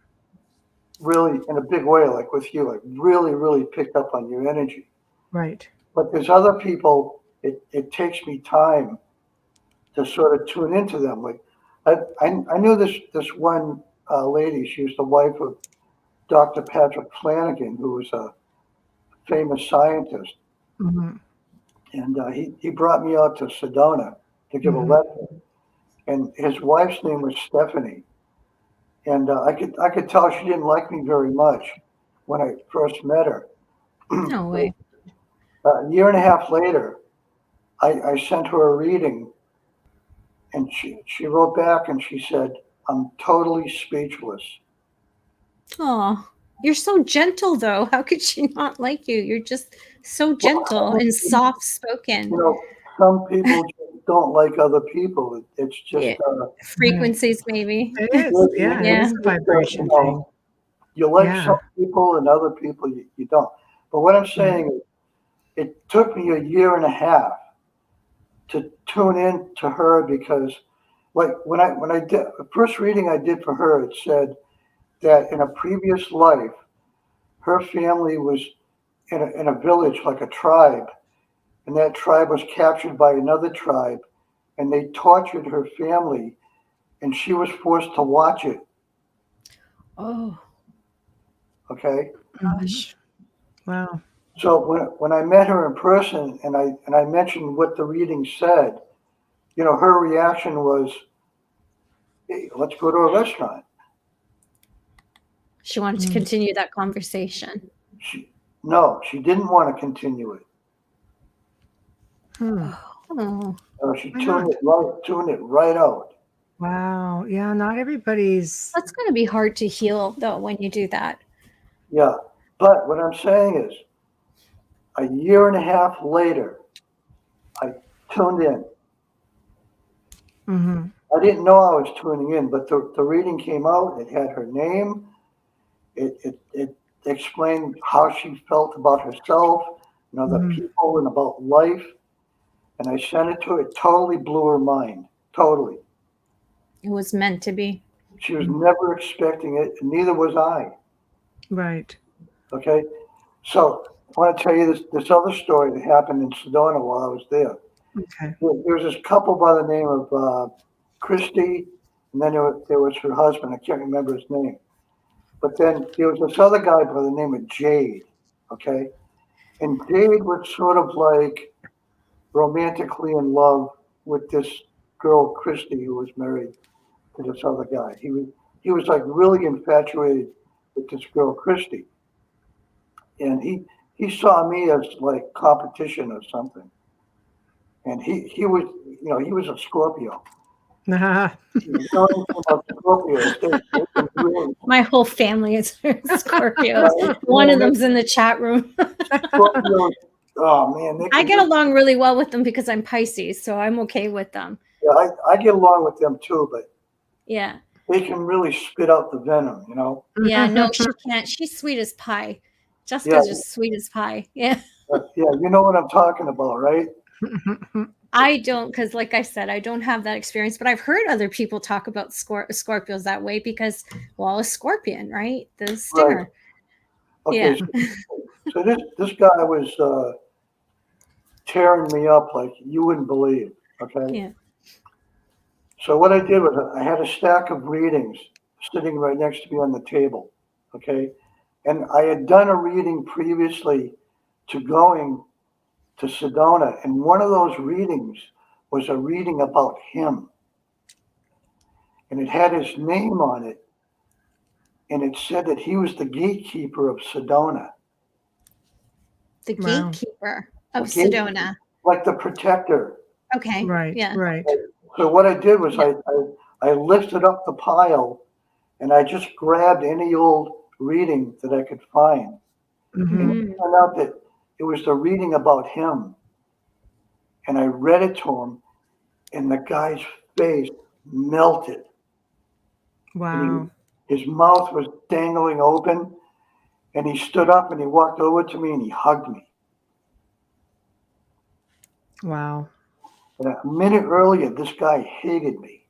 really in a big way, like with you. I really, really picked up on your energy. Right. But there's other people, it takes me time to sort of tune into them. Like I knew this one lady, she was the wife of Dr. Patrick Flanagan, who was a famous scientist. Hmm. And he brought me out to Sedona to give a Hmm. lecture. And his wife's name was Stephanie. And I could tell she didn't like me very much when I first met her. No way. A year and a half later, I sent her a reading, and she wrote back and she said, "I'm totally speechless." Oh, you're so gentle, though. How could she not like you? You're just so gentle Well, and soft you spoken. know, some people just don't like other people. It's just, Yeah. Frequencies, maybe. It is. Yeah, it Yeah. is a vibration thing. you like Yeah. some people and other people you don't. But what I'm Yeah. saying is, it took me a year and a half to tune in to her because, like, when I did the first reading I did for her, it said that in a previous life, her family was in a village, like a tribe, and that tribe was captured by another tribe, and they tortured her family, and she was forced to watch it. Oh, Okay, Mhm. gosh. Wow. so when I met her in person and I mentioned what the reading said, her reaction was, "Hey, let's go to a restaurant." She wanted to Mm. continue that conversation. She No, she didn't want to continue it. Hmm. Oh, She Why not? tuned it right out. Wow. Yeah, not everybody's. that's going to be hard to heal, though, when you do that. Yeah, but what I'm saying is, a year and a half later, I tuned in. Hmm. I didn't know I was tuning in, but the reading came out. It had her name. It explained how she felt about herself and other Hmm. people and about life. And I sent it to her. It totally blew her mind. Totally. It was meant to be. She was never expecting it, and neither was I. Right. Okay. So I want to tell you this other story that happened in Sedona while I was there. Okay. There was this couple by the name of Christy, and then there was her husband. I can't remember his name. But then there was this other guy by the name of Jade. Okay. And Jade was sort of like romantically in love with this girl, Christy, who was married to this other guy. He was like really infatuated with this girl, Christy. And he saw me as like competition or something. And he was a Scorpio. Ah. You know anything about Scorpios? They can really, My whole family is Scorpios. One of man, them's in the chat room. Scorpios. Oh man, they I can get just. along really well with them because I'm Pisces, so I'm okay with them. Yeah, I get along with them too, but Yeah. they can really spit out the venom. Yeah, no, she can't. She's sweet as pie. Yeah, Jessica's just sweet as pie. Yeah. yeah, you know what I'm talking about, right? I don't, because like I said, I don't have that experience, but I've heard other people talk about Scorpios that way because, well, a scorpion, right? The stinger. Okay, Yeah. so this guy was tearing me up like you wouldn't believe. Okay, Yeah. so what I did was I had a stack of readings sitting right next to me on the table. Okay, and I had done a reading previously to going to Sedona, and one of those readings was a reading about him. and it had his name on it, and it said that he was the gatekeeper of Sedona. The Wow. gatekeeper of The gate- Sedona. Like the protector. Okay. Right. Yeah. Right. So what I did was Yeah. I lifted up the pile, and I just grabbed any old reading that I could find. Mhm. And it turned out that it was the reading about him. And I read it to him, and the guy's face melted. Wow. His mouth was dangling open, and he stood up and he walked over to me and he hugged me. Wow. And a minute earlier, this guy hated me.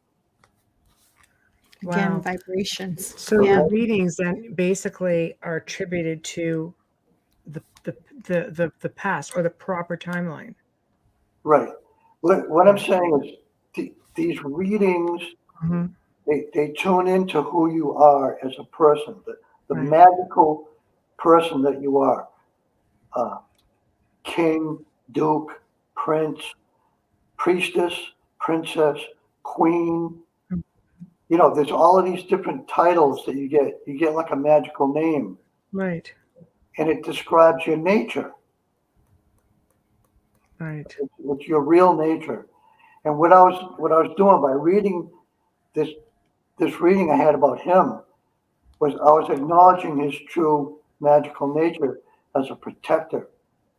Again, Wow. vibrations. So Yeah. your readings then basically are attributed to the past or the proper timeline. Right. What I'm saying is these readings, Mhm. they tune into who you are as a person, the Right. magical person that you are. King, duke, prince, priestess, princess, queen. You know, there's all of these different titles that you get. You get like a magical name, Right. and it describes your nature. Right. It's your real nature. And what I was doing by reading this reading I had about him was I was acknowledging his true magical nature as a protector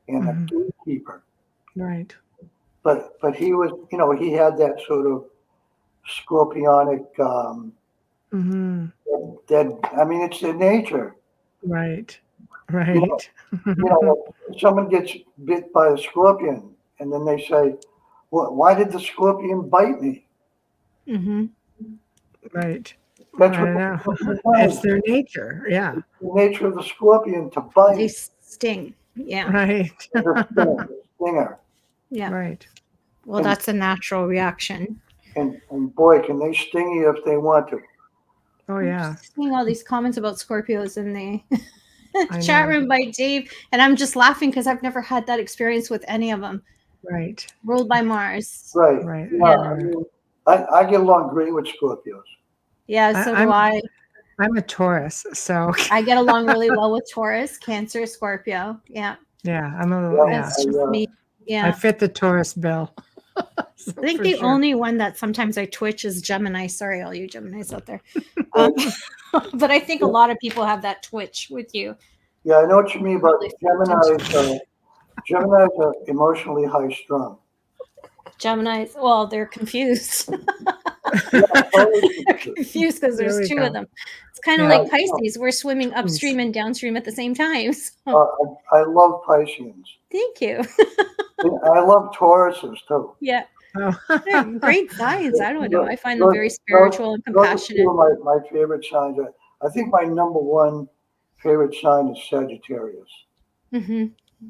and a Mhm. gatekeeper. Right. But he was, you know, he had that sort of scorpionic Mhm. dead. I mean, it's their nature. Right. You know, Right. like someone gets bit by a scorpion, and then they say, "Well, why did the scorpion bite me?" Mm-hmm. Right. That's I what don't the know. scorpion It's does. their nature. Yeah. The nature of the scorpion to They bite. sting. Yeah. Right. The stinger. Yeah. Right. Well, that's a natural reaction. And boy, can they sting you if they want to. Oh yeah. I'm seeing all these comments about Scorpios in the I chat know. room by Dave, and I'm just laughing because I've never had that experience with any of them. Right. Ruled by Mars. Right. Right. Yeah, I mean, I get along great with Scorpios. Yeah, so do I'm I. I'm a Taurus, so I get along really well with Taurus, Cancer, Scorpio. Yeah, yeah, I'm a little yeah. that's just me. I Yeah, fit the Taurus bill. So I think for the sure. only one that sometimes I twitch is Gemini. Sorry, all you Geminis out there. But I think a lot of people have that twitch with you. Yeah, I know what you mean about Really Geminis. Geminis are emotionally high strung. Geminis, well, they're confused. Yeah, totally They're confused. confused because There there's we two go. of them. It's kind of Yeah. like Pisces. We're swimming Twins. upstream and downstream at the same time. So, I love Pisceans. thank you. And I love Tauruses too. Yeah, Oh. they're great signs. I don't know. I find them Those- very spiritual and those are compassionate. two of my favorite signs. I think my number one favorite sign is Sagittarius. Hmm.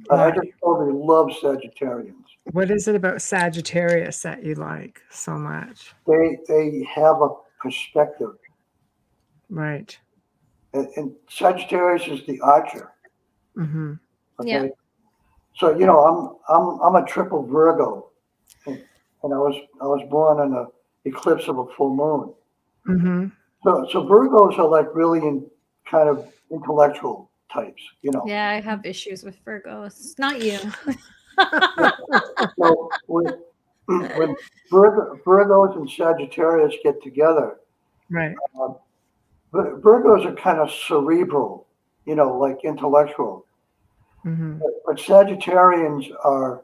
I Why? just totally love Sagittarians. What is it about Sagittarius that you like so much? They have a perspective. Right. And Sagittarius is the archer. Mm-hmm. Okay. Yeah. So you know, I'm a triple Virgo, and I was born on the eclipse of a full moon. Mm-hmm. So Virgos are like really kind of intellectual types, you know. Yeah, I have issues with Virgos. Not you. So when Virgos and Sagittarius get together, Right. Virgos are kind of cerebral, you know, like intellectual. Mm-hmm. But Sagittarians are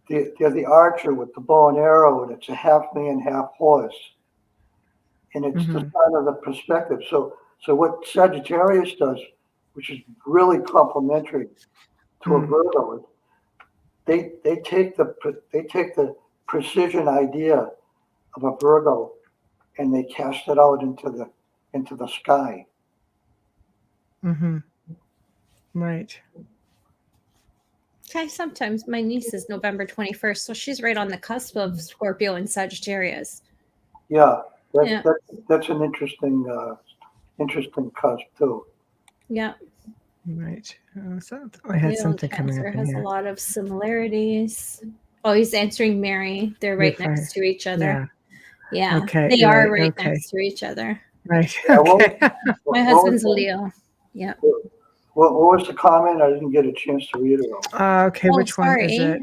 they're the archer with the bow and arrow, and it's a half man, half horse, and it's the sign of the perspective. So what Sagittarius does, which is really complementary to a Virgo, is they take the precision idea of a Virgo and they cast it out into the sky. Mm-hmm. Right. Okay, sometimes my niece is November 21st, so she's right on the cusp of Scorpio and Sagittarius. Yeah, Yeah. that's an interesting cusp too. Yeah. Right. So I had Leo something and coming Cancer up in has here. a lot of similarities. Oh, he's answering Mary. They're right Good next to each other. Yeah. Yeah, Okay, they are right okay. next to each other. Right. Yeah, Okay. My what husband's a was, Leo. Yeah. what was the comment? I didn't get a chance to read it all. Okay, Oh, which one is sorry.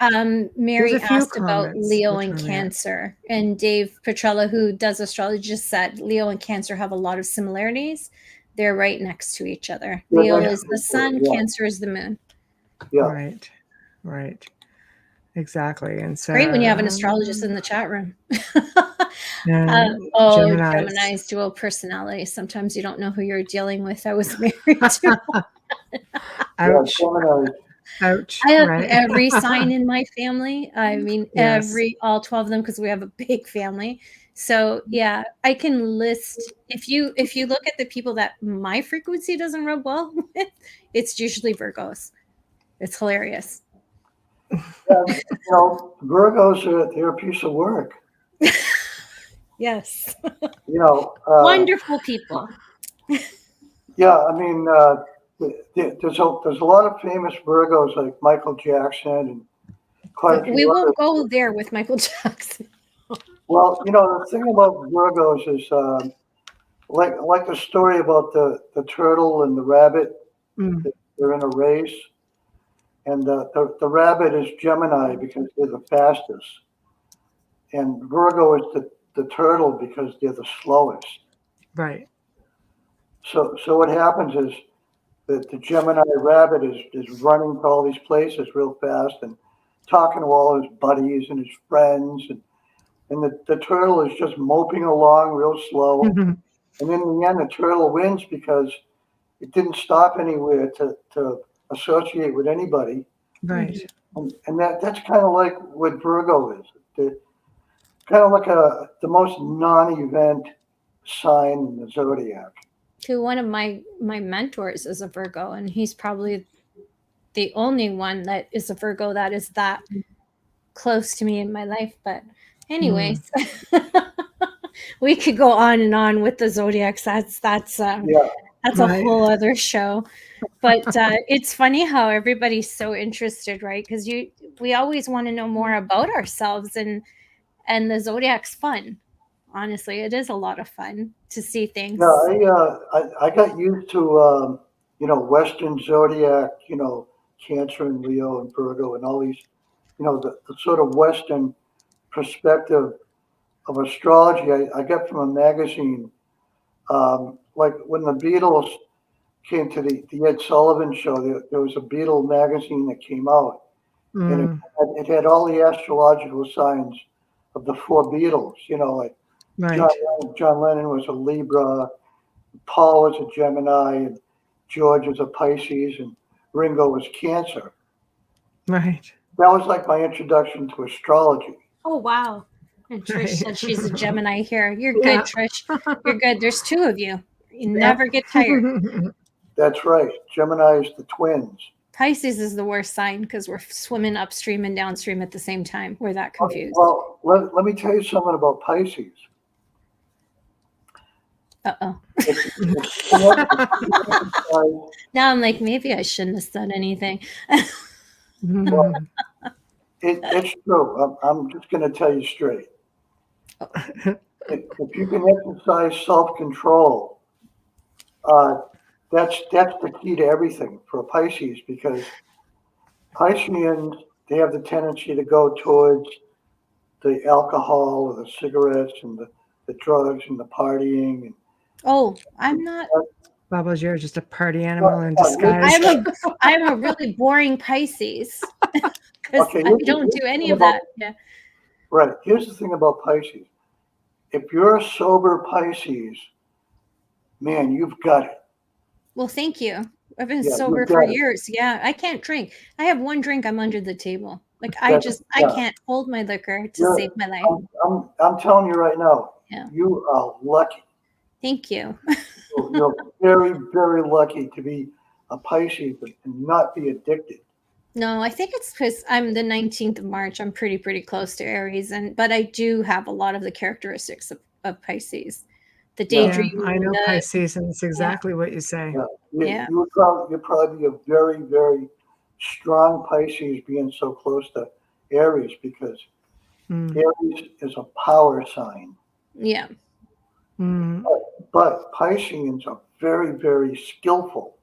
it? Mary a few asked about comments. Leo Which and one are we at? Cancer, and Dave Petrella, who does astrology, just said Leo and Cancer have a lot of similarities. They're right next to each other. Yeah, Leo that's is the sun, yeah, Cancer is the moon. yeah. Right. Right. Exactly. And so Great when you have an astrologist in the chat room. Geminis. Gemini's dual personality. Sometimes you don't know who you're dealing with. I was married to. Ouch. Gemini. Ouch. I have Right. every sign in my family. I mean, Yes. all 12 of them, because we have a big family. So yeah, I can list if you look at the people that my frequency doesn't rub well with, it's usually Virgos. It's hilarious. Virgos they're a piece of work. Yes. Wonderful people. Yeah, I mean, there's a lot of famous Virgos like Michael Jackson and quite a But few we others. won't go there with Michael Jackson. Well, the thing about Virgos is like the story about the turtle and the rabbit. Mm, They're in a race, and the rabbit is Gemini because they're the fastest, and Virgo is the turtle because they're the slowest. right. So what happens is that the Gemini rabbit is running to all these places real fast and talking to all his buddies and his friends, and the turtle is just moping along real slow. Mhm. And in the end, the turtle wins because it didn't stop anywhere to associate with anybody. Right. And that's kind of like what Virgo is. Kind of like the most non-event sign in the zodiac. To one of my mentors is a Virgo, and he's probably the only one that is a Virgo that is that close to me in my life. But anyways, we could go on and on with the zodiacs. That's Yeah. a whole other show. But it's funny how everybody's so interested, right? Because we always want to know more about ourselves, and the zodiac's fun. Honestly, it is a lot of fun to see things. Yeah, I got used to Western zodiac, Cancer and Leo and Virgo and all these, the sort of Western perspective of astrology. I got from a magazine, like when the Beatles came to the Ed Sullivan show. There was a Beatle magazine that came out, and it had all the astrological signs of the four Beatles. Like Right. John Lennon was a Libra, Paul was a Gemini, and George was a Pisces, and Ringo was Cancer. Right. That was like my introduction to astrology. Oh, wow. And Trish said she's a Gemini here. You're good, Yeah. Trish. You're good. There's two of you. You never get tired. That's right. Gemini is the twins. Pisces is the worst sign because we're swimming upstream and downstream at the same time. We're that confused. Well, let me tell you something about Pisces. Uh-oh. It's Now I'm like, maybe I shouldn't have said anything. It's true. I'm just going to tell you straight. If you can exercise self-control, that's the key to everything for Pisces, because Pisceans, they have the tendency to go towards the alcohol or the cigarettes and the drugs and the partying. Oh, I'm not. Bubbles, you're just a party animal in disguise. I'm a really boring Pisces because Okay, I don't do any of that. Yeah. Right. Here's the thing about Pisces. If you're a sober Pisces, man, you've got it. Well, thank you. I've been Yeah, sober you've for got it. years. Yeah, I can't drink. I have one drink, I'm under the table. Like I can't hold my liquor to save my life. I'm telling you right now, Yeah. you are lucky. Thank you. You're very, very lucky to be a Pisces and not be addicted. No, I think it's because I'm the 19th of March. I'm pretty close to Aries, but I do have a lot of the characteristics of Pisces. The daydream. Yeah, I know Pisces, and it's exactly what you say. Yeah. You'd probably be a very, very strong Pisces being so close to Aries, because Mm. Aries is a power sign. Yeah. Mm. But Pisceans are very, very skillful.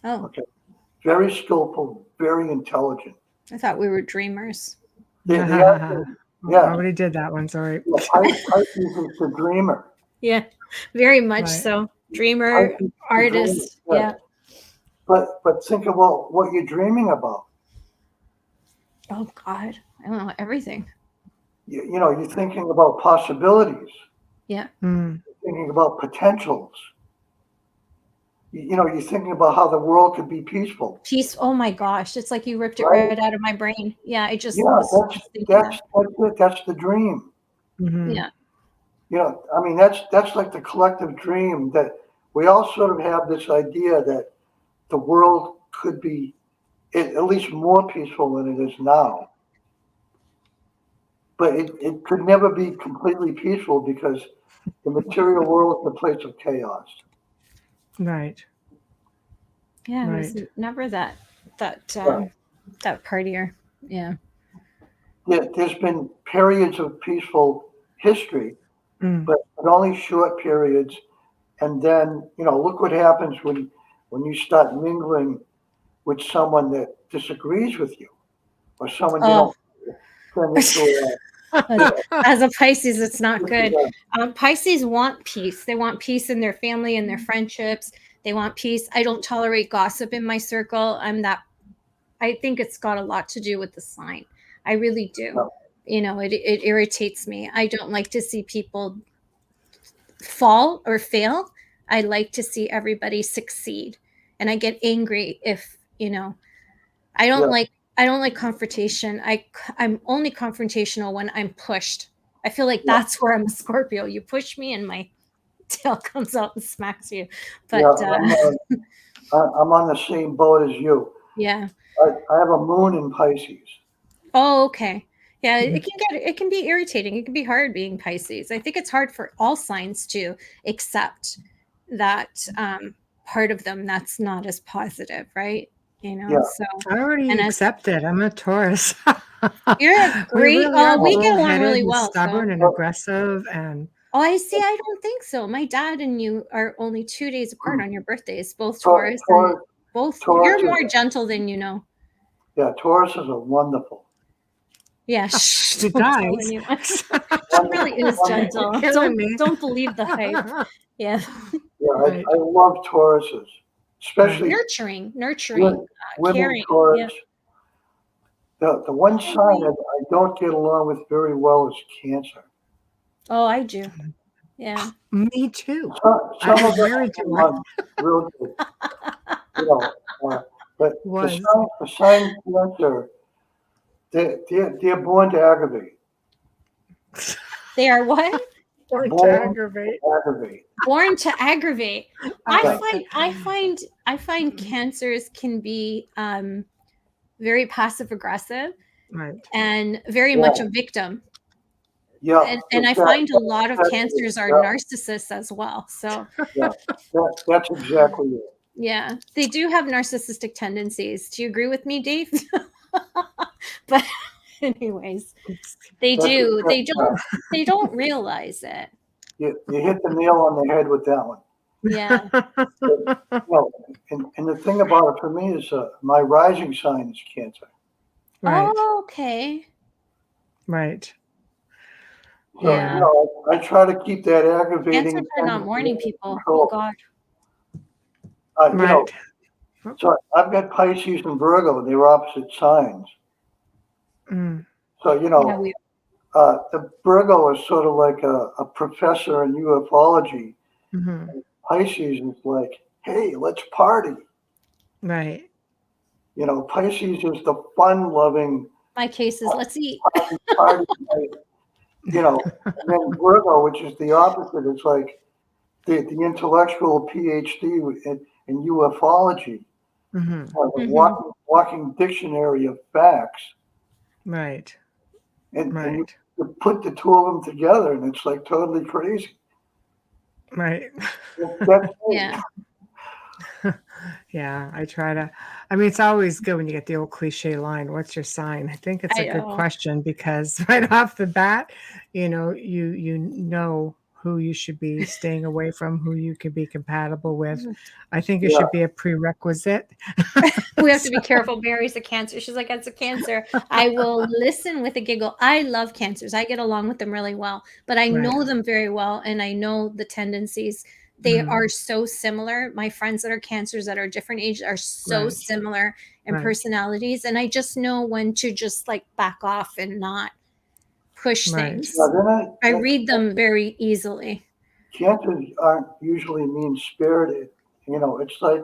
Oh, Okay. Very skillful, very intelligent. I thought we were dreamers. They are, yeah. Already did that one. Sorry. Yeah, Pisces is the dreamer. Yeah, very much Right. so. Dreamer, Pisces is the artist. dreamer, Yeah. But think about what you're dreaming about. Oh God, I don't know everything. You know, you're thinking about possibilities. Yeah. Mm. You're thinking about potentials. You know, you're thinking about how the world could be peaceful. Peace. Oh my gosh, it's like you ripped it Right? right out of my brain. Yeah, I just Yeah, was just thinking that. that's it. That's the dream. Mhm. Yeah. You know, I mean, that's like the collective dream that we all sort of have this idea that the world could be at least more peaceful than it is now. But it could never be completely peaceful because the material world is a place of chaos. Right. Yeah, I was Right. never that Right. that partier. Yeah. There's been periods of peaceful history, Mm. but only short periods. And then, you know, look what happens when you start mingling with someone that disagrees with you or someone you Oh, don't turn into as a Pisces, it's not good. a, Pisces want peace. They want peace in their family and their friendships. They want peace. I don't tolerate gossip in my circle. I think it's got a lot to do with the sign. I really do. You know, it irritates me. I don't like to see people fall or fail. I like to see everybody succeed. And I get angry if, you know, I don't Yeah. like I don't like confrontation. I'm only confrontational when I'm pushed. I feel like Yeah. that's where I'm a Scorpio. You push me and my tail comes out and smacks you. Yeah, But I'm on the same boat as you. yeah. I have a moon in Pisces. Oh, okay. Yeah, Mhm. it can be irritating. It can be hard being Pisces. I think it's hard for all signs to accept that part of them that's not as positive, right? You know, Yeah. so I already and as accepted. I'm a Taurus. you're a We great really are oh, we get along bullheaded really and well. So stubborn and aggressive and oh, I see. I don't think so. My dad and you are only 2 days apart on your birthdays, both Tor- Taurus and Tor- both. Taurus You're more is, gentle than you know. yeah, Tauruses are wonderful. Yeah, shh, you don't tell guys. anyone. She really is gentle. You're killing me. Don't believe the hype. Yeah, Yeah, Right. I love Tauruses, especially nurturing, women caring. Taurus. Yeah. The one sign I don't get along with very well is Cancer. Oh, I do. Yeah. Me too. Some I of was them married to are one. real good, you know, but Was. the sign Cancer, they're born to aggravate. They are what? Or to Born aggravate. to aggravate. Born to aggravate. I I like find it. I find cancers can be very passive aggressive Right. and very Yeah. much a victim. Yeah, And I find a lot of cancers are yeah, narcissists as well. So yeah, that's exactly it. yeah, they do have narcissistic tendencies. Do you agree with me, Dave? But anyways, they That's do. exactly, They don't realize it. you hit the nail on the head with that one. Yeah. No, and the thing about it for me is my rising sign is Cancer. Right. Oh, okay. Right. So, Yeah. you know, I try to keep that aggravating Cancers are not morning people. Oh control. God. You know, Right. so I've got Pisces and Virgo, and they're opposite signs. Mm. So, you Yeah, know, we the Virgo is sort of like a professor in ufology. Mhm. Pisces is like, hey, let's party. Right. You know, Pisces is the fun-loving my case is let's eat. party. You know, and then Virgo, which is the opposite, is like the intellectual PhD in ufology, Mhm. a walking dictionary of facts, Right. and Right. you put the two of them together, and it's like totally crazy. Right. That's me. Yeah. Yeah, I try to. I mean, it's always good when you get the old cliche line, "What's your sign?" I think it's a I good know. question because right off the bat, you know who you should be staying away from, who you can be compatible with. I think it Yeah. should be a prerequisite. We have to be So, careful. Mary's a Cancer. She's like, that's a Cancer. I will listen with a giggle. I love Cancers. I get along with them really well, but I right. know them very well and I know the tendencies. They Mhm. are so similar. My friends that are Cancers that are different ages are so Right. similar in Right. personalities. And I just know when to just like back off and not push Right. Yeah, things. they're not, I read them very easily. cancers aren't usually mean spirited. It's like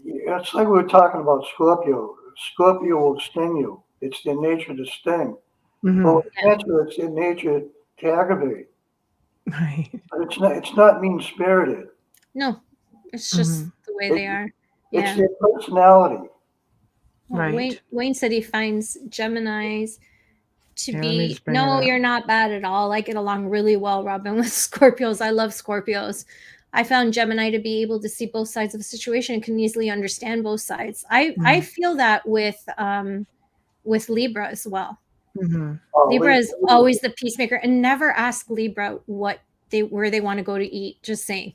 we were talking about Scorpio. Scorpio will sting you. It's their nature to sting. But Mhm. with Cancer, it's their nature to aggravate. Right. But it's not mean spirited. No, it's just Mhm. the way It, they are. it's Yeah. their personality. Well, Right. Wayne said he finds Geminis to Yeah, let me be, just bring it no, up. you're not bad at all. I get along really well, Robin, with Scorpios. I love Scorpios. I found Gemini to be able to see both sides of a situation and can easily understand both sides. I Mhm. feel that with Libra as well. Mhm. Libra is Libra, always the peacemaker and never ask Libra where they want to go to eat. Just saying.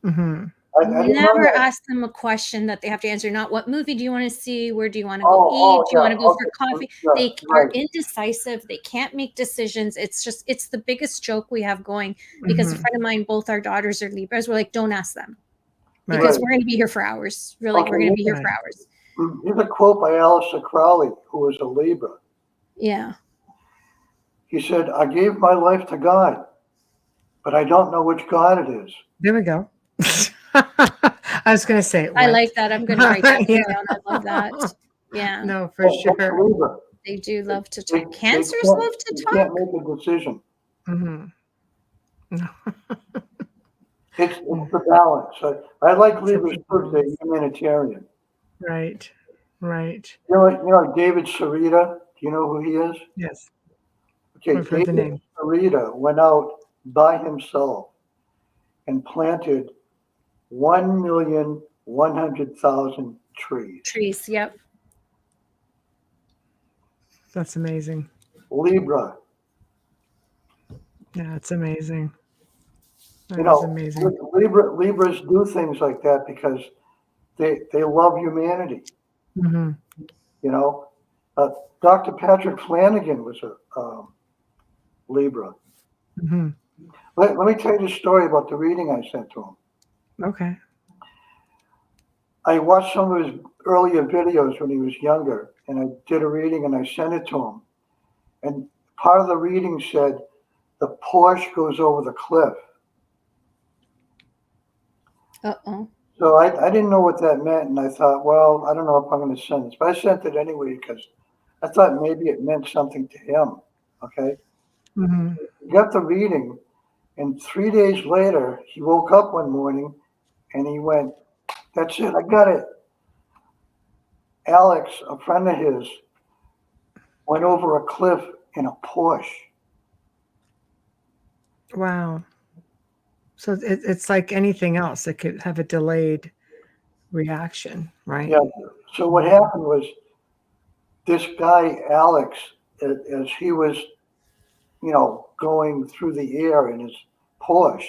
Mhm. I didn't know Never that. ask them a question that they have to answer. Not what movie do you want to see? Where do you want to go eat? Oh, Do you want to go yeah. for Okay. coffee? Yeah, They are right. indecisive. They can't make decisions. It's the biggest joke we have going because a Mhm. friend of mine, both our daughters are Libras. We're like, don't ask them Right. because Right. we're going to be here for hours. Really, we're going to Okay. be here for Right. hours. Here's a quote by Aleister Crowley, who was a Libra. Yeah. He said, "I gave my life to God, but I don't know which God it is." There we go. I was gonna say I what? like that. I'm going to write that Yeah. down. I love that. Yeah. No, for That's sure. Libra. They do They, love to they, talk. they Cancers can't love to they can't talk. make a decision. Mhm. No. It's the balance. I like Such Libras a because they're balance. humanitarian. Right. Right. David Sarita. Do you know who he is? Yes. Okay, I've heard the David name. Sarita went out by himself and planted 1,100,000 trees. Trees. Yep. That's amazing. Libra, Yeah, it's amazing. you That is know, amazing. Libras do things like that because they love humanity. Mhm. You know, uh, Dr. Patrick Flanagan was a Libra. Mhm. Let me tell you the story about the reading I sent to him. Okay. I watched some of his earlier videos when he was younger, and I did a reading and I sent it to him. And part of the reading said, the Porsche goes over the cliff. Uh-oh. So I didn't know what that meant, and I thought, well, I don't know if I'm going to send this, but I sent it anyway because I thought maybe it meant something to him. Okay, Mhm. he got the reading, and 3 days later, he woke up one morning and he went, "That's it, I got it." Alex, a friend of his, went over a cliff in a Porsche. Wow. So it's like anything else. It could have a delayed reaction, right? Yeah. So what happened was this guy Alex, as he was, going through the air in his Porsche,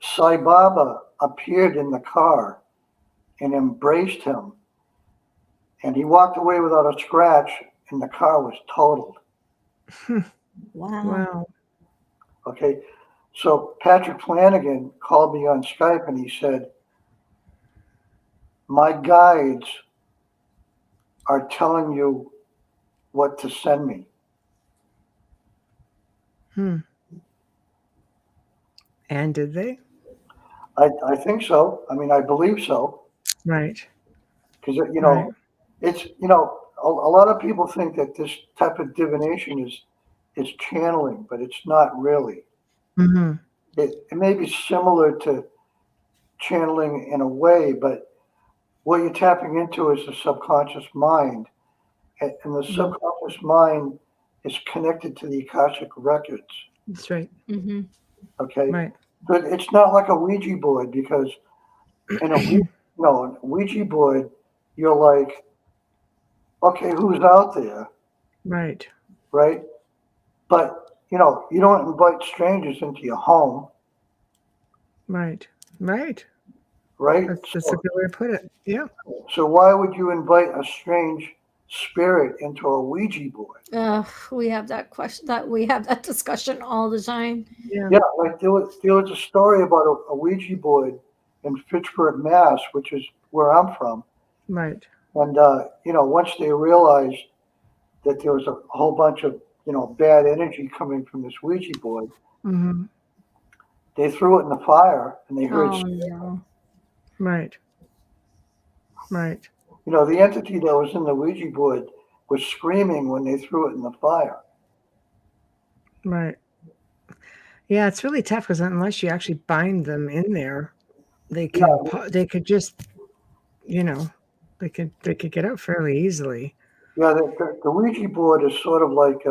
Sai Baba appeared in the car and embraced him, and he walked away without a scratch, and the car was totaled. Wow. Wow. Okay, so Patrick Flanagan called me on Skype and he said, "My guides are telling you what to send me." Hmm. And did they? I think so. I mean, I believe so Right. because Right. it's a lot of people think that this type of divination is channeling, but it's not really. Mhm. It may be similar to channeling in a way, but what you're tapping into is the subconscious mind, and the Mhm. subconscious mind is connected to the Akashic records. That's right. Mm-hmm. Okay, Right. but it's not like a Ouija board because And a Ouija board, you're like, okay, who's out there, Right. right? But you don't invite strangers into your home, Right. Right. right? That's a good way to put it. Yeah. So why would you invite a strange spirit into a Ouija board? We have that question, that we have that discussion all the time. Yeah. Yeah, like there was a story about a Ouija board in Fitchburg, Mass, which is where I'm from. Right. And once they realized that there was a whole bunch of bad energy coming from this Ouija board, Mm-hmm. they threw it in the fire, and they heard, Oh no. Right. Right. the entity that was in the Ouija board was screaming when they threw it in the fire. Right. Yeah, it's really tough because unless you actually bind them in there, they could just, they could get out fairly easily. Yeah, the Ouija board is sort of like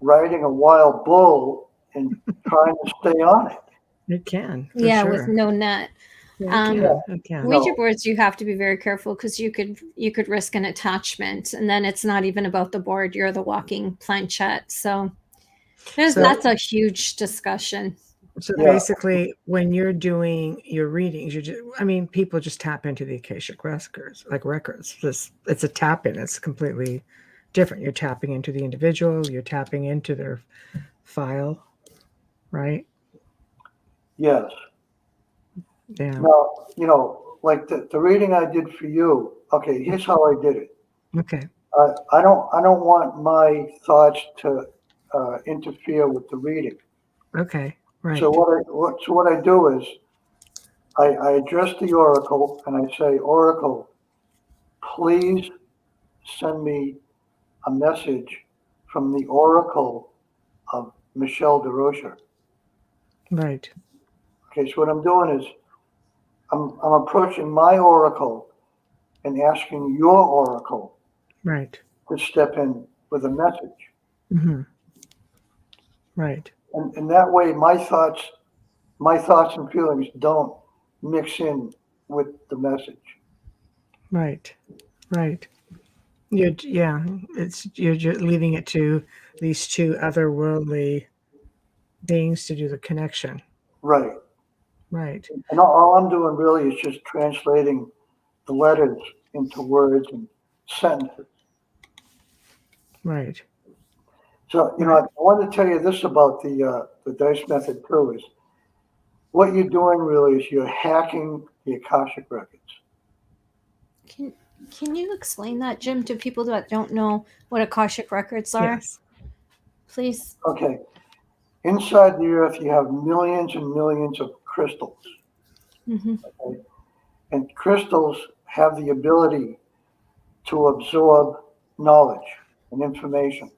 riding a wild bull and trying to stay on it. It can. For Yeah, sure. with no net. Yeah, it can. Ouija boards, you have to be very careful because you could risk an attachment, and then it's not even about the board; you're the walking planchette. So that's a huge discussion. So basically, when you're doing your readings, people just tap into the Akashic records. It's a tap in. It's completely different. You're tapping into the individual. You're tapping into their file, right? Yes. Yeah. Now, like the reading I did for you. Okay, here's how I did it. Okay. I don't want my thoughts to interfere with the reading. Okay. Right. So what I do is I address the oracle and I say, Oracle, please send me a message from the oracle of Michelle DeRocher. Right. Okay, so what I'm doing is I'm approaching my oracle and asking your oracle Right. to step in with a message. Mm-hmm. Right. And that way my thoughts and feelings don't mix in with the message. Right. Right. You're just leaving it to these two otherworldly beings to do the connection. Right. Right. And all I'm doing really is just translating the letters into words and sentences. Right. So, I want to tell you this about the dice method too, is what you're doing really is you're hacking the Akashic records. Can you explain that, Jim, to people that don't know what Akashic records are? Yes. Please. Okay. Inside the earth, you have millions and millions of crystals. Mm-hmm. Okay? And crystals have the ability to absorb knowledge and information.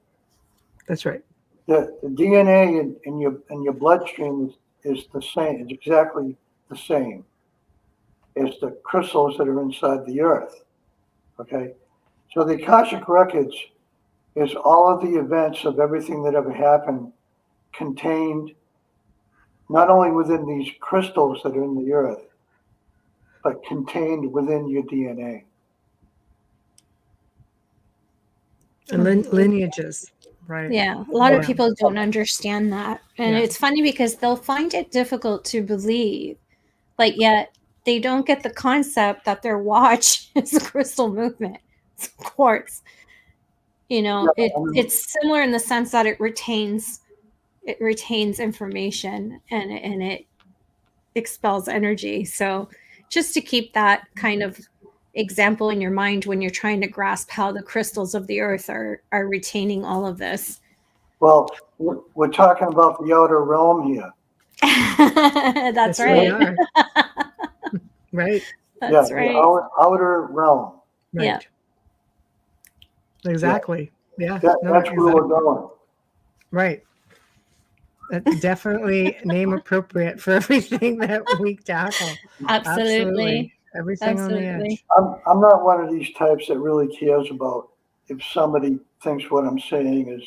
That's right. The DNA in your bloodstream is the same. It's exactly the same as the crystals that are inside the earth. Okay, so the Akashic records is all of the events of everything that ever happened contained not only within these crystals that are in the earth, but contained within your DNA. And lineages. Right. Yeah, a lot of people don't understand that. And it's funny because they'll find it difficult to believe, but yet they don't get the concept that their watch is a crystal movement. It's quartz. It's similar in the sense that it retains information and it expels energy. So just to keep that kind of example in your mind when you're trying to grasp how the crystals of the earth are retaining all of this. Well, we're talking about the outer realm here. That's right. Right. That's right. The outer realm. Right. Yeah. Exactly. Yeah. That's where we're going. Right. That's definitely name appropriate for everything that we tackle. Absolutely. Everything on the edge. I'm not one of these types that really cares about if somebody thinks what I'm saying is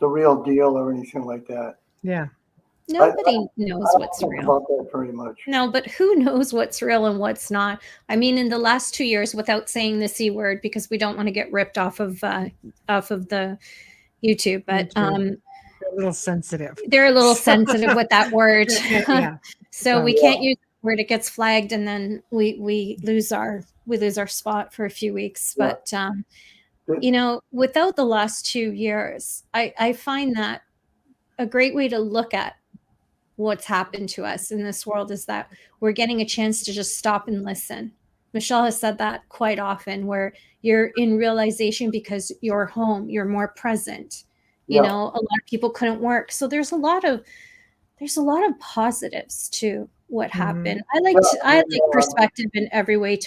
the real deal or anything like that. Yeah. Nobody knows I don't what's think real. about that very much. No, but who knows what's real and what's not? I mean, in the last 2 years, without saying the C word, because we don't want to get ripped off of the YouTube, but They're a little sensitive. they're a little sensitive with that word. Yeah. So we Right. can't use the word. It gets flagged, and then we lose our spot for a few weeks. Yeah. But without the last 2 years, I find that a great way to look at what's happened to us in this world is that we're getting a chance to just stop and listen. Michelle has said that quite often, where you're in realization because you're home, you're more present. A lot of people couldn't work. So there's a lot of positives to what happened. I like perspective in every way.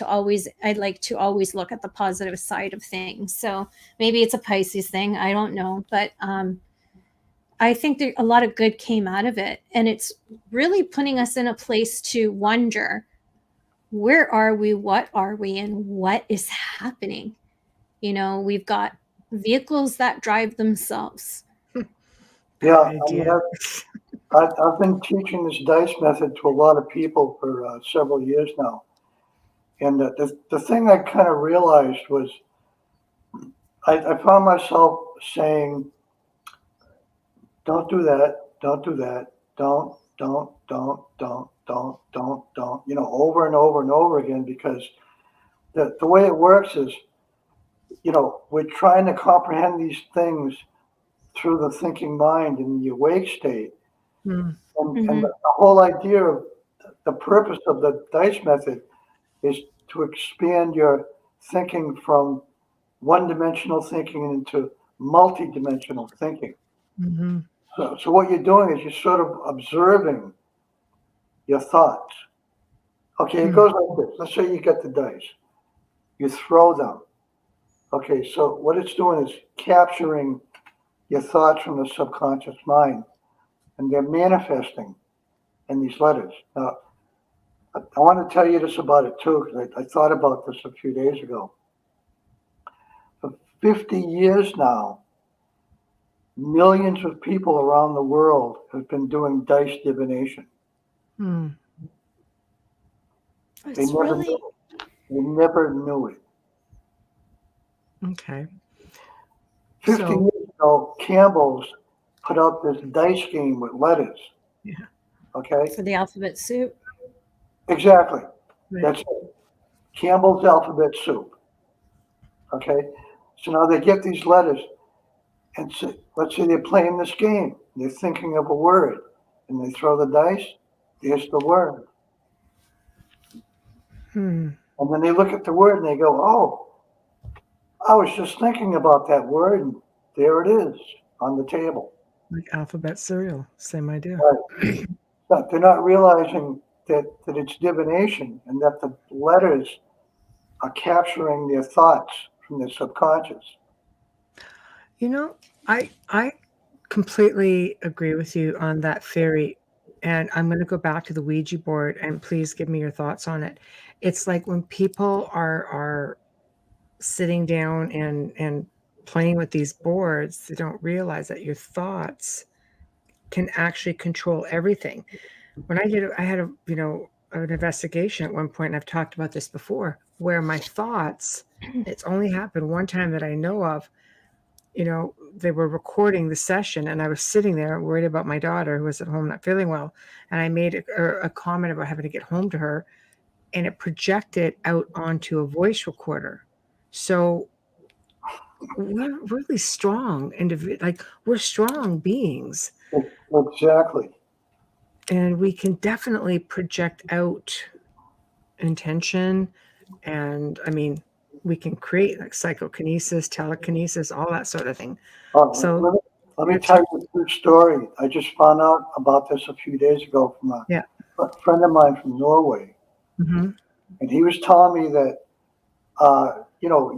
I'd like to always look at the positive side of things. So maybe it's a Pisces thing, I don't know, but I think a lot of good came out of it, and it's really putting us in a place to wonder, where are we, what are we, and what is happening? We've got vehicles that drive themselves. Yeah, idea. I've been teaching this dice method to a lot of people for several years now. And the thing I kind of realized was I found myself saying, don't do that, don't do that, don't, over and over and over again, because the way it works is, we're trying to comprehend these things through the thinking mind in the awake state. Mm. And the whole idea of the purpose of the dice method is to expand your thinking from one-dimensional thinking into multi-dimensional thinking. Mm-hmm. So what you're doing is you're sort of observing your thoughts. Okay, it goes like this. Let's say you get the dice. You throw them. Okay, so what it's doing is capturing your thoughts from the subconscious mind, and they're manifesting in these letters. Now, I want to tell you this about it too, because I thought about this a few days ago. For 50 years now, millions of people around the world have been doing dice divination. Mm. They never knew it. Okay. 50 years ago, Campbell's put out this dice game with letters. Yeah. Okay? For the alphabet soup. Exactly. Right. That's it. Campbell's alphabet soup. Okay? So now they get these letters, and let's say they're playing this game. They're thinking of a word, and they throw the dice. There's the word. Hmm. And then they look at the word and they go, oh, I was just thinking about that word, and there it is on the table. Like alphabet cereal, same idea. Right. But they're not realizing that it's divination, and that the letters are capturing their thoughts from their subconscious. I completely agree with you on that theory. And I'm going to go back to the Ouija board, and please give me your thoughts on it. It's like when people are sitting down and playing with these boards, they don't realize that your thoughts can actually control everything. When I had an investigation at one point, and I've talked about this before, where my thoughts, it's only happened one time that I know of. They were recording the session, and I was sitting there worried about my daughter who was at home not feeling well. And I made a comment about having to get home to her, and it projected out onto a voice recorder. So we're really strong we're strong beings, Exactly. and we can definitely project out intention. And I mean, we can create like psychokinesis, telekinesis, all that sort of thing. So let me tell you a true story. I just found out about this a few days ago from a friend of mine from Norway. Mm-hmm. And he was telling me that,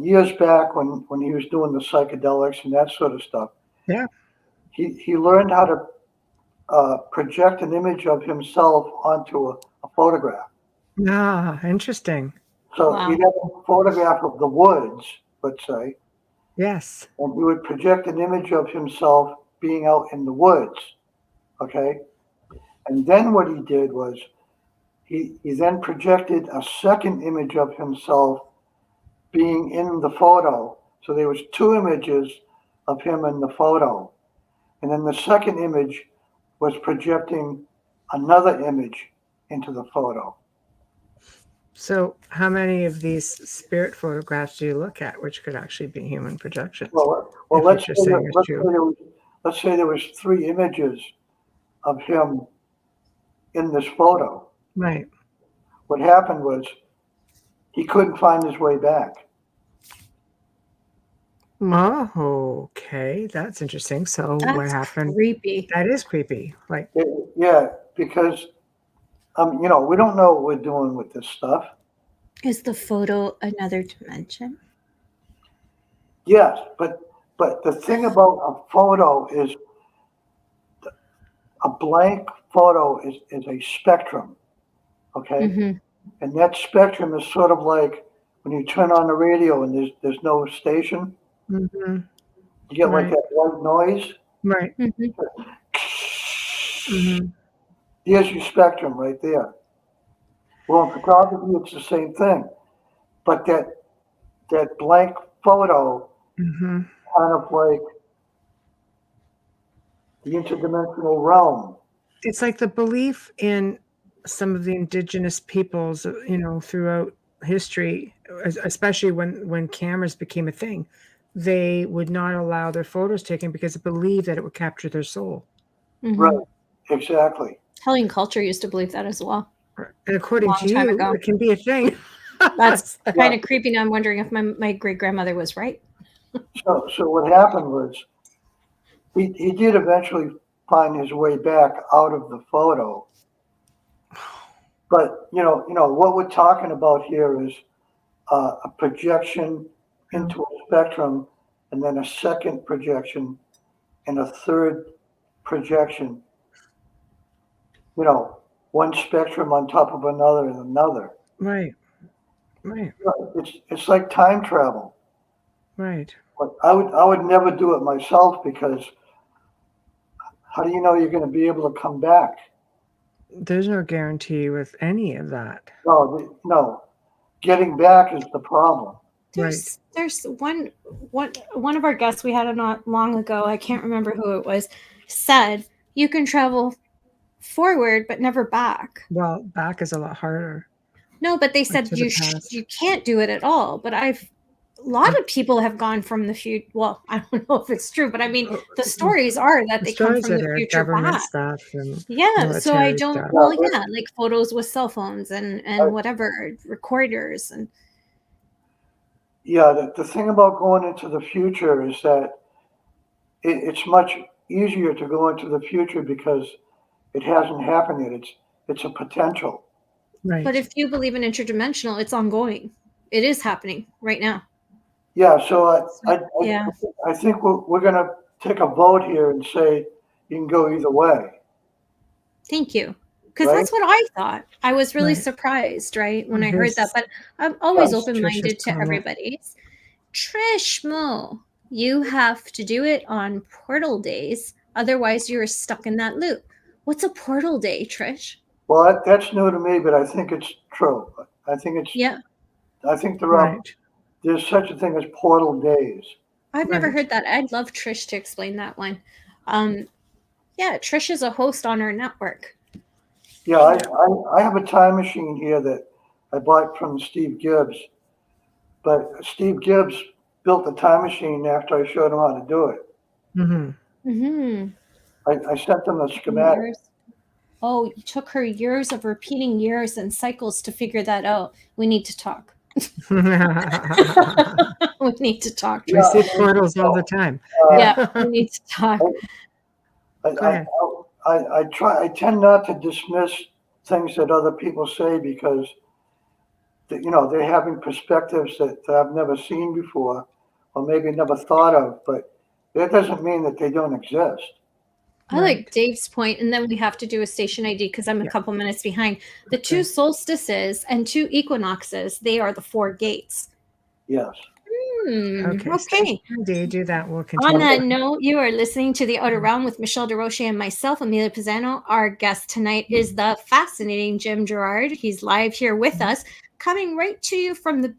years back when he was doing the psychedelics and that sort of stuff, he learned how to project an image of himself onto a photograph. Ah, interesting. So he'd have a photograph of the woods, let's say. Yes. And he would project an image of himself being out in the woods. Okay. And then what he did was he then projected a second image of himself being in the photo. So there was two images of him in the photo. And then the second image was projecting another image into the photo. So how many of these spirit photographs do you look at, which could actually be human projections? Well, If let's you're say, saying it's true. let's say there was three images of him in this photo. Right. What happened was he couldn't find his way back. Oh, okay. That's interesting. So what That's happened? creepy. That is creepy. Like, Yeah, because we don't know what we're doing with this stuff. Is the photo another dimension? Yes, but the thing about a photo is a blank photo is a spectrum, okay? Mm-hmm. And that spectrum is sort of like when you turn on the radio and there's no station, mhm, you get like Right. that white noise. right. Mm-hmm. hmm There's your spectrum right there. Well, in photography, it's the same thing, but that blank photo hmm kind of like the interdimensional realm. It's like the belief in some of the indigenous peoples, throughout history, especially when cameras became a thing, they would not allow their photos taken because they believed that it would capture their soul. Mm-hmm. Right, exactly. Italian culture used to believe that as well. And according Long to time you, ago. it can be a thing. That's Yeah. kind of creepy. Now I'm wondering if my great grandmother was right. So what happened was he did eventually find his way back out of the photo. But what we're talking about here is a projection into a spectrum, and then a second projection, and a third projection. One spectrum on top of another and another. Right. Right. It's like time travel. Right. But I would never do it myself because how do you know you're going to be able to come back? There's no guarantee with any of that. No. Getting back is the problem. There's one of our guests we had not long ago, I can't remember who it was, said you can travel forward but never back. Well, back is a lot harder. No, but they said to the past. you can't do it at all. But a lot of people have gone from the future. Well, I don't know if it's true, but I mean, the stories are that they come from the future government back. stuff and Yeah, so I military don't. stuff. Well, yeah, like photos with cell phones and whatever recorders and. Yeah, the thing about going into the future is that it's much easier to go into the future because it hasn't happened yet. It's a potential. Right. But if you believe in interdimensional, it's ongoing. It is happening right now. Yeah, so Yeah. I think we're going to take a vote here and say you can go either way. Thank you. Because Right? that's what I thought. I was really Right. surprised, right, when I Here's- heard that. But I'm always here's open-minded Trish's to comment. everybody's. Trish Mo, you have to do it on portal days. Otherwise, you're stuck in that loop. What's a portal day, Trish? Well, that's new to me, but I think it's true. I think it's. Yeah. I think Right. there's such a thing as portal days. I've never Right. heard that. I'd love Trish to explain that one. Yeah, Trish is a host on our network. Yeah, I have a time machine here that I bought from Steve Gibbs, but Steve Gibbs built the time machine after I showed him how to do it. Mm-hmm. Mm-hmm. I sent them the schematic. Oh, it took her years of repeating years and cycles to figure that out. We need to talk. We need to talk. We see portals all the time. Yeah, we need to talk. Go ahead. I tend not to dismiss things that other people say because they're having perspectives that I've never seen before or maybe never thought of, but that doesn't mean that they don't exist. I like Dave's point, and then we have to do a station ID because I'm a couple minutes behind. The two solstices and two equinoxes, they are the 4 gates. Yes. Okay. So Okay. do you do that? We'll On continue. that note, you are listening to The Outer Realm with Michelle DeRoche and myself, Amelia Pisano. Our guest tonight is the fascinating Jim Girouard. He's live here with us, coming right to you from the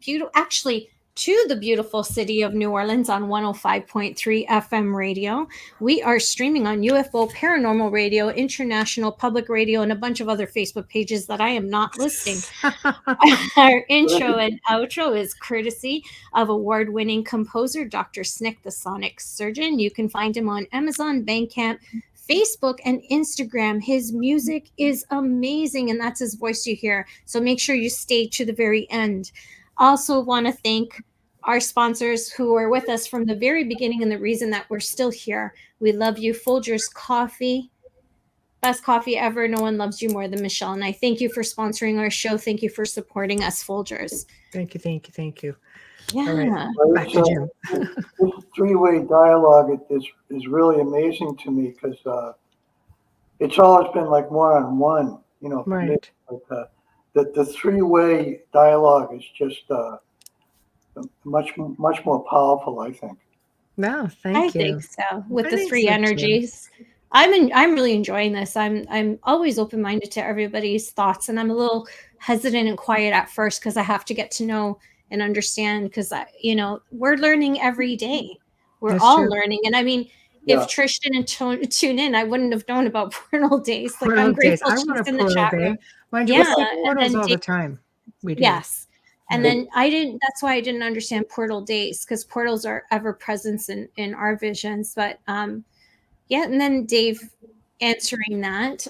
beautiful city of New Orleans on 105.3 FM radio. We are streaming on UFO Paranormal Radio, International Public Radio, and a bunch of other Facebook pages that I am not listing. Our intro and outro is courtesy of award-winning composer Dr. Snick, the Sonic Surgeon. You can find him on Amazon, Bandcamp, Facebook, and Instagram. His music is amazing, and that's his voice you hear. So make sure you stay to the very end. Also want to thank our sponsors who are with us from the very beginning and the reason that we're still here. We love you. Folgers Coffee. Best coffee ever. No one loves you more than Michelle. And I thank you for sponsoring our show. Thank you for supporting us, Folgers. Thank you. Yeah. All right. Back to Jim. This three-way dialogue is really amazing to me because it's always been like one-on-one, you know. For me. Right. But the three-way dialogue is just much more powerful, I think. No, thank I you. think so. With I the think three so, too. energies. I'm really enjoying this. I'm always open-minded to everybody's thoughts, and I'm a little hesitant and quiet at first because I have to get to know and understand, because we're learning every day. We're That's all true. learning. And I mean, Yeah. if Trish didn't tune in, I wouldn't have known about portal days. Like, Portal I'm days. grateful I she's want a in the portal chat day. room. Mind you, Yeah, we see and portals then all the time. We do. Yes. And Yeah. then that's why I didn't understand portal days, because portals are ever present in our visions. But yeah, and then Dave answering that.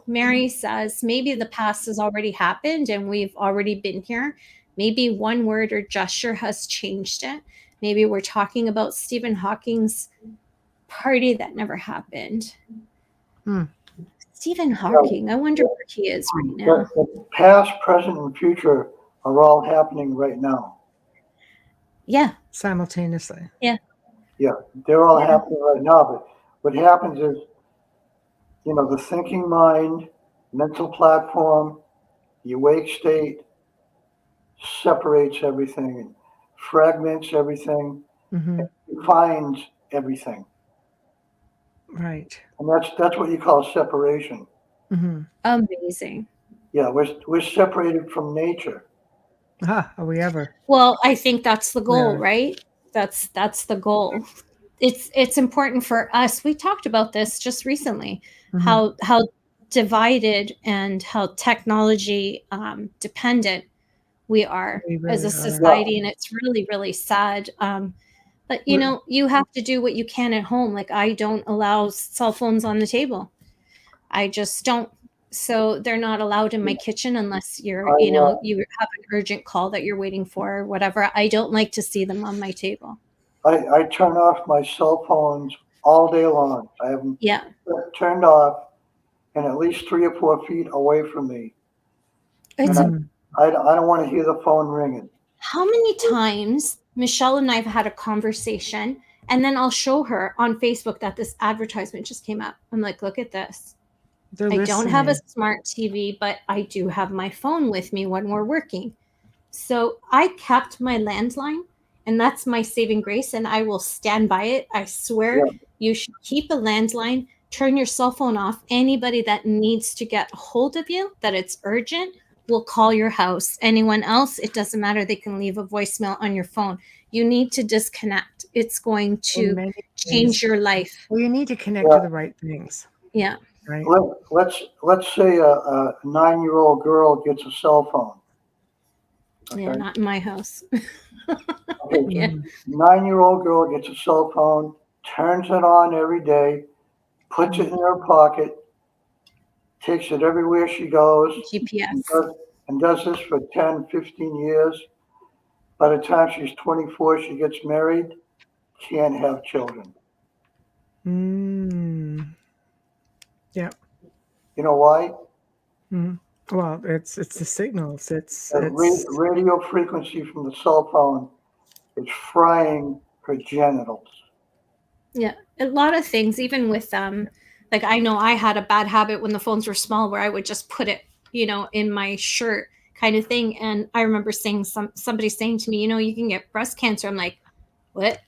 Mary says maybe the past has already happened and we've already been here. Maybe one word or gesture has changed it. Maybe we're talking about Stephen Hawking's party that never happened. Stephen Hawking, I wonder where he is right now. The past, present, and future are all happening right now. Yeah. Simultaneously. Yeah. Yeah, they're all happening right now. But what happens is, the thinking mind, mental platform, the awake state separates everything and fragments everything, and defines everything. Right. And that's what you call separation. Amazing. Yeah, we're separated from nature. Are we ever? Well, I think that's the goal, Yeah. right? That's the goal. It's important for us. We talked about this just recently, how divided and how technology dependent we are We really as a are. society, and it's really, really sad. But you have to do what you can at home. Like, I don't allow cell phones on the table. I just don't. So they're not allowed in my kitchen unless you have an urgent call that you're waiting for or whatever. I don't like to see them on my table. I turn off my cell phones all day long. I have them turned off and at least 3 or 4 feet away from me. It's I don't want to hear the phone ringing. How many times Michelle and I have had a conversation, and then I'll show her on Facebook that this advertisement just came up. I'm like, look at this. I don't have a smart TV, but I do have my phone with me when we're working. So I kept my landline, and that's my saving grace, and I will stand by it. I swear you should keep a landline, turn your cell phone off. Anybody that needs to get a hold of you, that it's urgent, will call your house. Anyone else, it doesn't matter. They can leave a voicemail on your phone. You need to disconnect. It's going to change your life. Well, you need to connect to the right things. Yeah. Right. Let's say a 9-year-old girl gets a cell phone. Okay. Yeah, not in my house. Okay. Yeah. 9-year-old girl gets a cell phone, turns it on every day, puts it in her pocket, takes it everywhere she goes. GPS. And does this for 10, 15 years. By the time she's 24, she gets married, can't have children. Yeah. You know why? Well, it's the signals. It's radio frequency from the cell phone is frying her genitals. Yeah, a lot of things, even with like, I know I had a bad habit when the phones were small where I would just put it, in my shirt, kind of thing. And I remember somebody saying to me, you can get breast cancer. I'm like, what?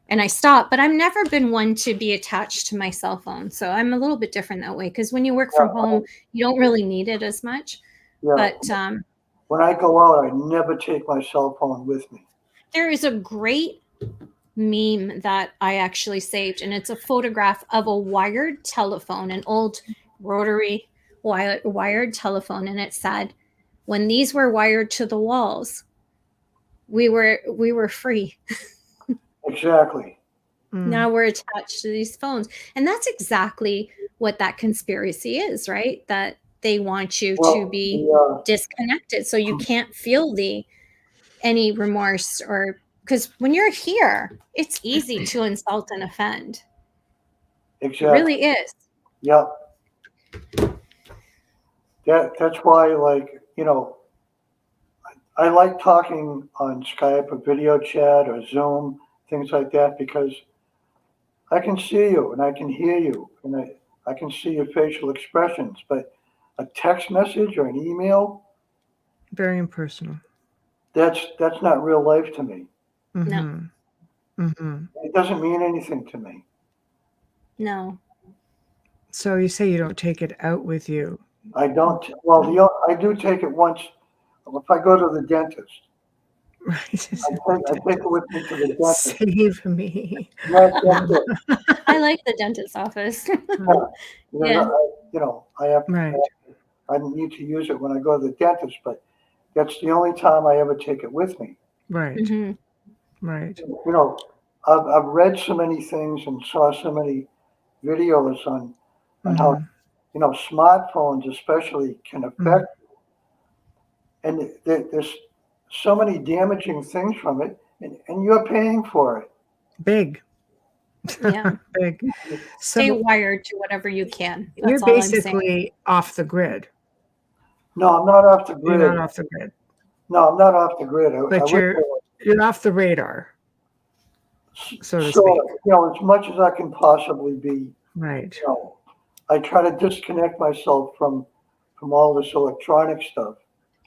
And I stopped, but I've never been one to be attached to my cell phone. So I'm a little bit different that way, because when you work from home, you don't really need it as much. Yeah. But when I go out, I never take my cell phone with me. there is a great meme that I actually saved, and it's a photograph of a wired telephone, an old rotary wired telephone, and it said, when these were wired to the walls, we were free. Exactly. Now we're attached to these phones. And that's exactly what that conspiracy is, right? That they want you to be disconnected, so you can't feel any remorse, or because when you're here, it's easy to insult and offend. Exactly. It really is. Yeah. That's why, I like talking on Skype or video chat or Zoom, things like that, because I can see you and I can hear you and I can see your facial expressions. But a text message or an email, Very impersonal. that's not real life to me. No. It doesn't mean anything to me. No. So you say you don't take it out with you. I don't. Well, I do take it once. If I go to the dentist, Right. I take it with me to the dentist. Save me. That's it. I like the dentist's office. Yeah. Right. I need to use it when I go to the dentist, but that's the only time I ever take it with me. Right. Mhm. Right. I've read so many things and saw so many videos on how smartphones especially can affect, and there's so many damaging things from it, and you're paying for it. Big. Yeah. Big. Stay So wired to whatever you can. That's you're all I'm saying. basically off the grid. No, I'm not off the grid. You're not off the grid. No, I'm not off the grid. But you're off the radar, so to sort speak. of, as much as I can possibly be. Right. I try to disconnect myself from all this electronic stuff.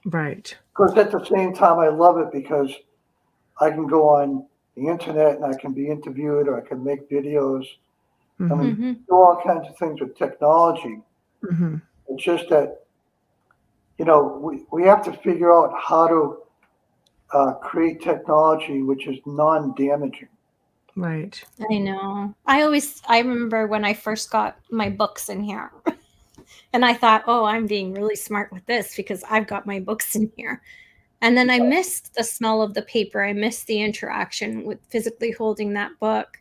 Right. Because at the same time, I love it because I can go on the internet and I can be interviewed or I can make videos. I mean, do all kinds of things with technology. It's just that, we have to figure out how to create technology which is non-damaging. Right. I know. I remember when I first got my books in here. And I thought, oh, I'm being really smart with this because I've got my books in here. And then I missed the smell of the paper. I missed the interaction with physically holding that book.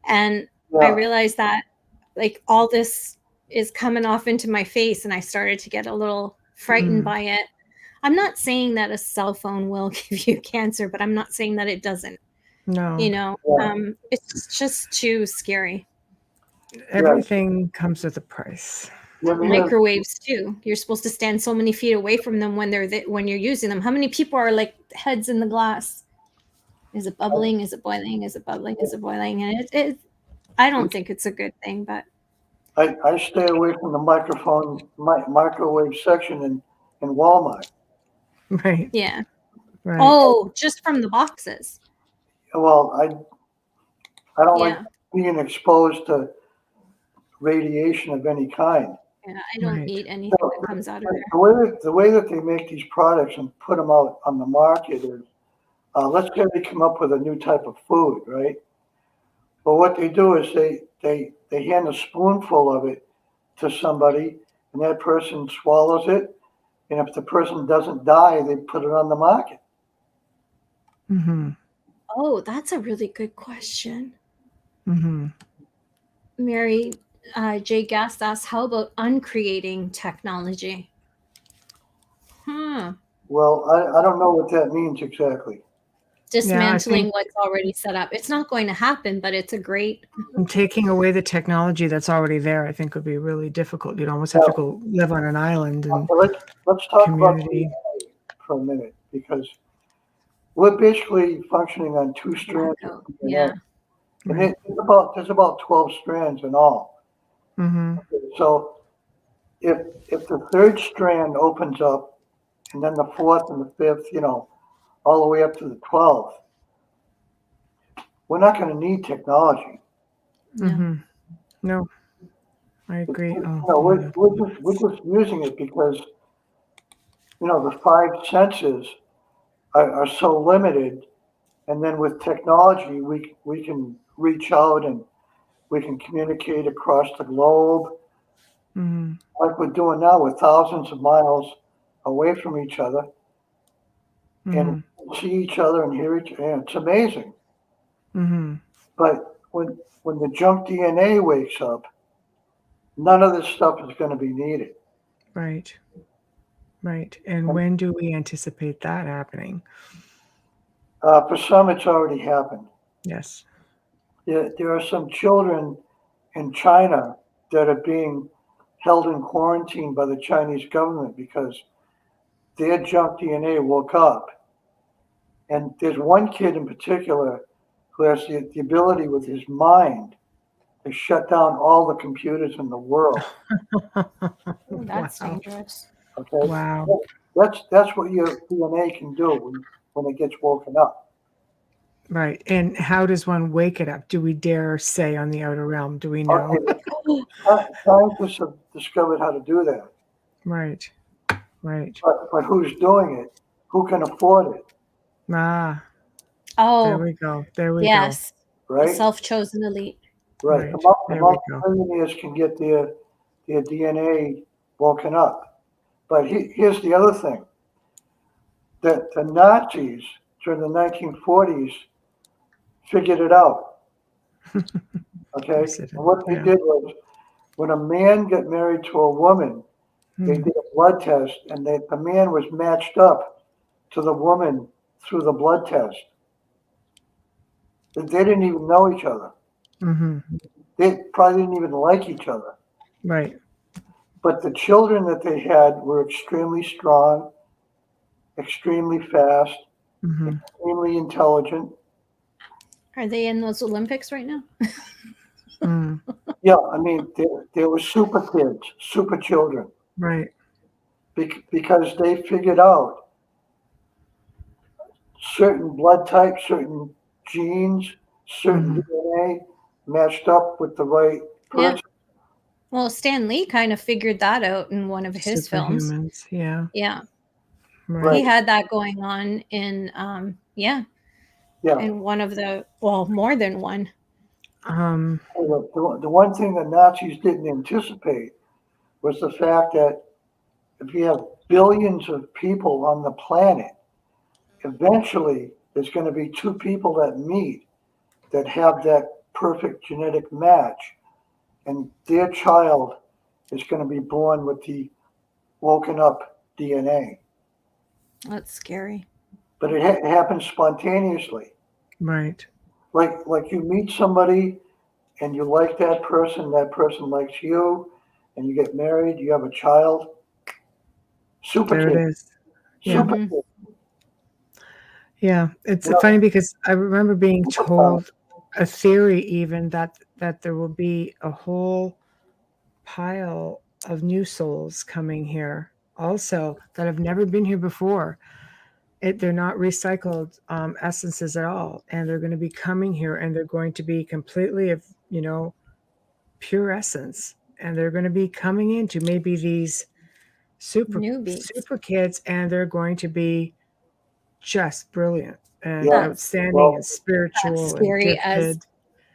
And I realized that all this is coming off into my face, and I started to get a little frightened by it. I'm not saying that a cell phone will give you cancer, but I'm not saying that it doesn't. No. It's just too scary. Everything comes with a price. Microwaves too. You're supposed to stand so many feet away from them when you're using them. How many people are like heads in the glass? Is it bubbling? Is it boiling? Is it bubbling? Is it boiling? And I don't think it's a good thing, but I stay away from the microwave section in Walmart. Right. yeah. Right. Oh, just from the boxes. Well, I don't like being exposed to radiation of any kind. Yeah, I don't eat anything that comes out of there. The way that they make these products and put them out on the market is, let's say they come up with a new type of food, right? But what they do is they hand a spoonful of it to somebody, and that person swallows it, and if the person doesn't die, they put it on the market. Oh, that's a really good question. Mm-hmm. Mary J. Guest asks, how about uncreating technology? Well, I don't know what that means exactly. Dismantling what's already set up. It's not going to happen, but it's a great... And taking away the technology that's already there, I think, would be really difficult. You'd almost have to go live on an island and let's talk community. about DNA for a minute, because we're basically functioning on two strands of DNA. Yeah. And there's about 12 strands in all. Mm-hmm. So if the third strand opens up and then the 4th and the 5th, all the way up to the 12th. We're not going to need technology. Mm-hmm. No, I agree. We're just using it because, the 5 senses are so limited. And then with technology, we can reach out and we can communicate across the globe Mm-hmm. like we're doing now. We're thousands of miles away from each other Mm-hmm. and see each other and hear each other. It's amazing. Mm-hmm. But when the junk DNA wakes up, none of this stuff is going to be needed. Right. Right. And when do we anticipate that happening? For some, it's already happened. Yes. There are some children in China that are being held in quarantine by the Chinese government because their junk DNA woke up. And there's one kid in particular who has the ability with his mind to shut down all the computers in the world. That's Wow. dangerous. Okay, Wow. that's what your DNA can do when it gets woken up. Right. And how does one wake it up? Do we dare say on the outer realm? Do we know? Okay, scientists have discovered how to do that, Right. Right. but who's doing it? Who can afford it? Ah, there Oh, we go. There we yes. The Right, self-chosen elite. right. Right. The There we go. multimillionaires can get their DNA woken up. But here's the other thing: that the Nazis during the 1940s figured it out. Okay, Yes, it is. and what they Yeah. did was, when a man got married to a woman, they Hmm. did a blood test, and the man was matched up to the woman through the blood test. They didn't even know each other. Mm-hmm. They probably didn't even like each other. Right. But the children that they had were extremely strong, extremely fast, Mm-hmm. extremely intelligent. Are they in those Olympics right now? Mm. Yeah, I mean, they were super kids, super children, Right. because they figured out certain blood types, certain genes, certain Mm-hmm. DNA matched up with the right Yeah. person. Well, Stan Lee kind of figured that out in one of his films. Superhumans. Yeah. Yeah. Right. He had that going on in Yeah. in one of the, well, more than one. The one thing the Nazis didn't anticipate was the fact that if you have billions of people on the planet, eventually there's going to be 2 people that meet that have that perfect genetic match, and their child is going to be born with the woken up DNA. That's scary. But it happens spontaneously. Right. Like you meet somebody and you like that person likes you, and you get married, you have a child. Super There it kid. is. Yeah. Super Mhm. kid. Yeah. It's Yeah. funny because I remember being told a theory even that there will be a whole pile of new souls coming here also that have never been here before. They're not recycled essences at all, and they're going to be coming here, and they're going to be completely of pure essence, and they're going to be coming into maybe these Newbies. super kids, and they're going to be just brilliant and Yeah. outstanding Well, and spiritual and Scary as, gifted.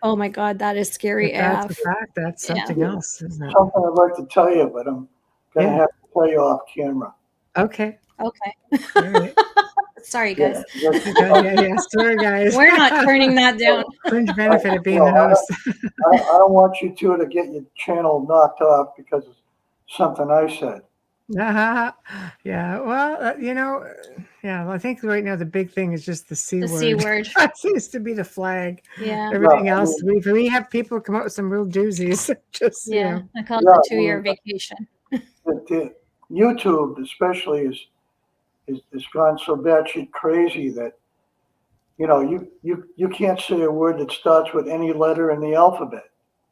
oh my God, that is scary If that's a AF. fact, that's Yeah. something else, isn't it? something I'd like to tell you, but I'm going to Yeah. have to tell you off camera. Okay. Okay. All right. Sorry, Yeah, guys. Yeah. Sorry, guys. We're not turning that down. Fringe benefit of being Well, the host. I don't want you two to get your channel knocked off because of something I said. Yeah. Well, yeah. I think right now the big thing is just the C The word. C word. That seems to be the flag. Yeah. Everything Yeah, I else, we have people come up with some real doozies. Just Yeah. I call it Yeah, the 2-year vacation. The YouTube especially is gone so batshit crazy that you can't say a word that starts with any letter in the alphabet.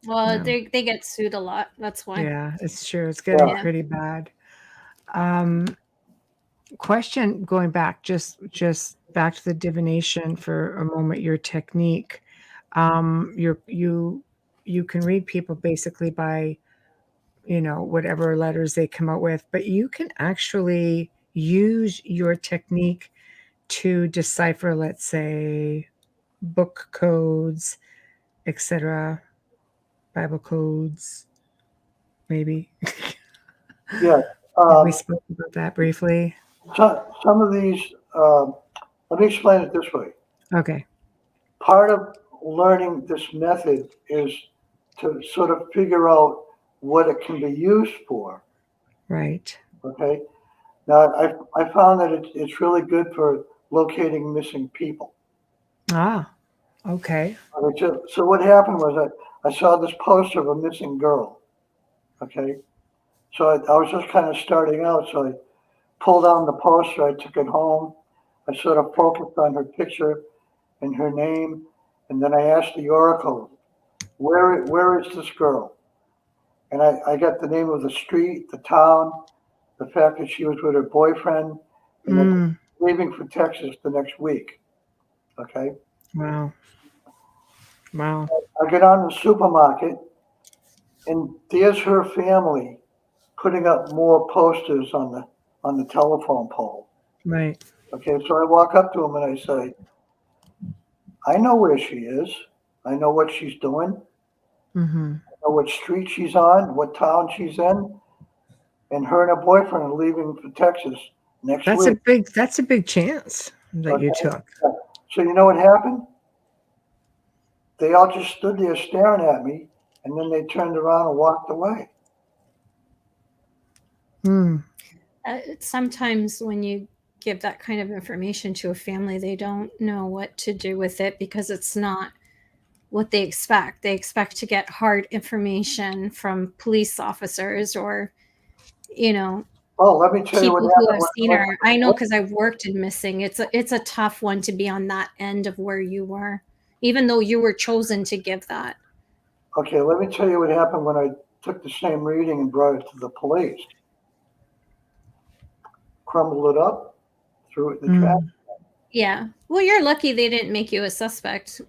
Well, No. they get sued a lot. That's why. Yeah, it's true. It's getting Yeah. pretty bad. Um, question going back, just back to the divination for a moment, your technique. You can read people basically by, whatever letters they come out with, but you can actually use your technique to decipher, let's say, book codes, etc., Bible codes, maybe. Yeah. We spoke about that briefly. Some of these, let me explain it this way. Okay. Part of learning this method is to sort of figure out what it can be used for. Right. Okay. Now, I found that it's really good for locating missing people. Ah, okay. Okay, so what happened was I saw this poster of a missing girl. Okay. So I was just kind of starting out. So I pulled down the poster, I took it home. I sort of focused on her picture and her name. And then I asked the oracle, where is this girl? And I got the name of the street, the town, the fact that she was with her boyfriend, and then Mm, leaving for Texas the next week. Okay. wow. Wow. I get on the supermarket, and there's her family putting up more posters on the telephone pole. Right. Okay, so I walk up to him and I say, I know where she is. I know what she's doing. Mm-hmm. I know what street she's on, what town she's in, and her and her boyfriend are leaving for Texas next That's a week. big chance that you Okay, took. so you know what happened? They all just stood there staring at me, and then they turned around and walked away. Hmm. Sometimes when you give that kind of information to a family, they don't know what to do with it because it's not what they expect. They expect to get hard information from police officers or, you know, Oh, let me tell you what people who happened. have seen her. I know because I've worked in missing. It's a tough one to be on that end of where you were, even though you were chosen to give that. Okay, let me tell you what happened when I took the same reading and brought it to the police. Crumbled it up, threw it in the trash. Mm. Yeah. Well, you're lucky they didn't make you a suspect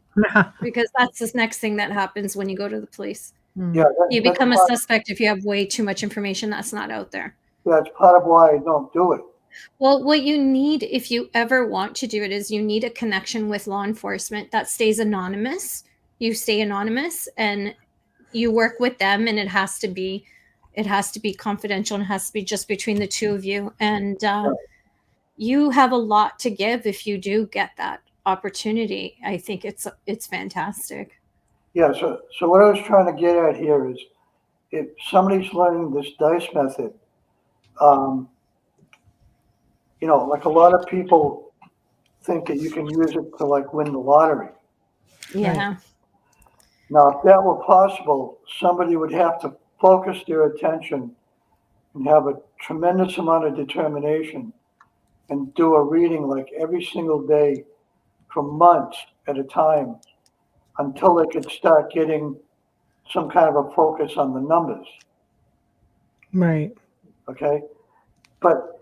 because that's the next thing that happens when you go to the police. Yeah, You that's become a part, suspect if you have way too much information that's not out there. that's part of why I don't do it. Well, what you need if you ever want to do it is you need a connection with law enforcement that stays anonymous. You stay anonymous and you work with them, and it has to be confidential and it has to be just between the two of you. And you have a lot to give if you do get that opportunity. I think it's fantastic. Yeah, so what I was trying to get at here is if somebody's learning this dice method, um, like a lot of people think that you can use it to like win the lottery. Yeah. Now, if that were possible, somebody would have to focus their attention and have a tremendous amount of determination and do a reading like every single day for months at a time until they could start getting some kind of a focus on the numbers. Right. Okay. But,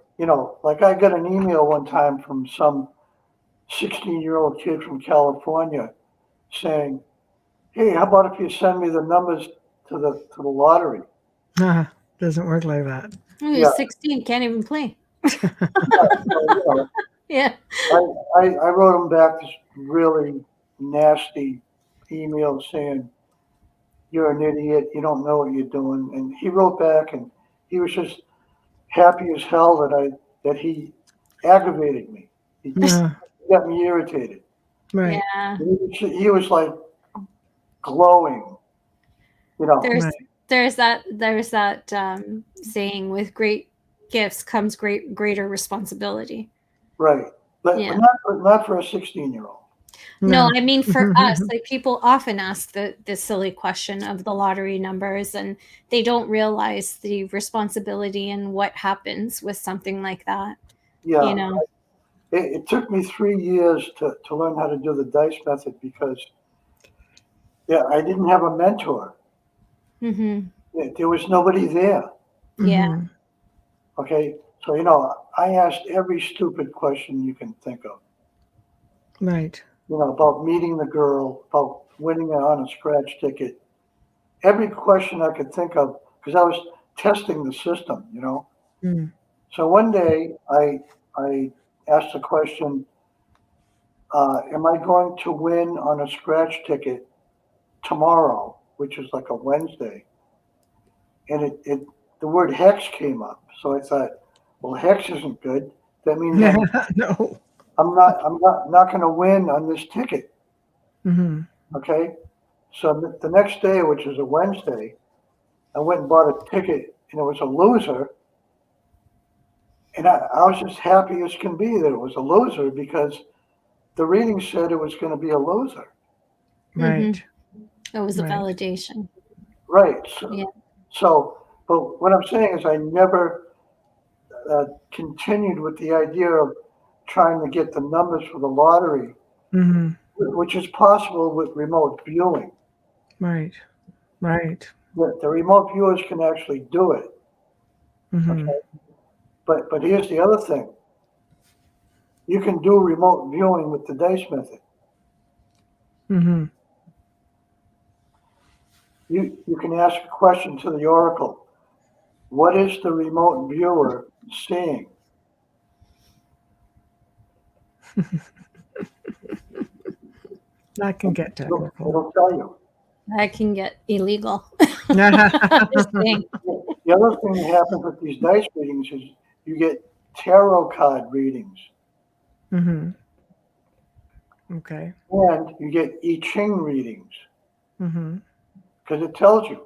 like I got an email one time from some 16-year-old kid from California saying, hey, how about if you send me the numbers to the lottery? Doesn't work like that. You're 16, can't even play. So, Yeah. I wrote him back this really nasty email saying, you're an idiot. You don't know what you're doing. And he wrote back and he was just happy as hell that he aggravated me. He got me irritated. Right. Yeah. He was like glowing, There's Right. there's that saying, with great gifts comes greater responsibility. right. But Yeah. not for a 16-year-old. No, I mean for us, like people often ask the silly question of the lottery numbers, and they don't realize the responsibility and what happens with something like that. Yeah. You know. It took me 3 years to learn how to do the dice method because, I didn't have a mentor. Mm-hmm. There was nobody there. Yeah. Mhm. Okay. So, I asked every stupid question you can think of, Right. about meeting the girl, about winning on a scratch ticket, every question I could think of, because I was testing the system. Mm. So one day I asked the question, am I going to win on a scratch ticket tomorrow, which is like a Wednesday? And the word hex came up. So I thought, well, hex isn't good. That means No. I'm not going to win on this ticket. Hmm. Okay. So the next day, which is a Wednesday, I went and bought a ticket, and it was a loser. And I was just happy as can be that it was a loser because the reading said it was going to be a loser. Right. It was a Right. validation. Right. Yeah. But what I'm saying is I never continued with the idea of trying to get the numbers for the lottery, Hmm. which is possible with remote viewing. Right. Right. The remote viewers can actually do it. Hmm. Okay. But here's the other thing. You can do remote viewing with the dice method. Hmm. You can ask a question to the oracle. What is the remote viewer seeing? That can get It'll, technical. it'll tell you. That can get illegal. Hmm. Just saying. The other thing that happens with these dice readings is you get tarot card readings Okay. and you get I Ching readings Hmm. because it tells you.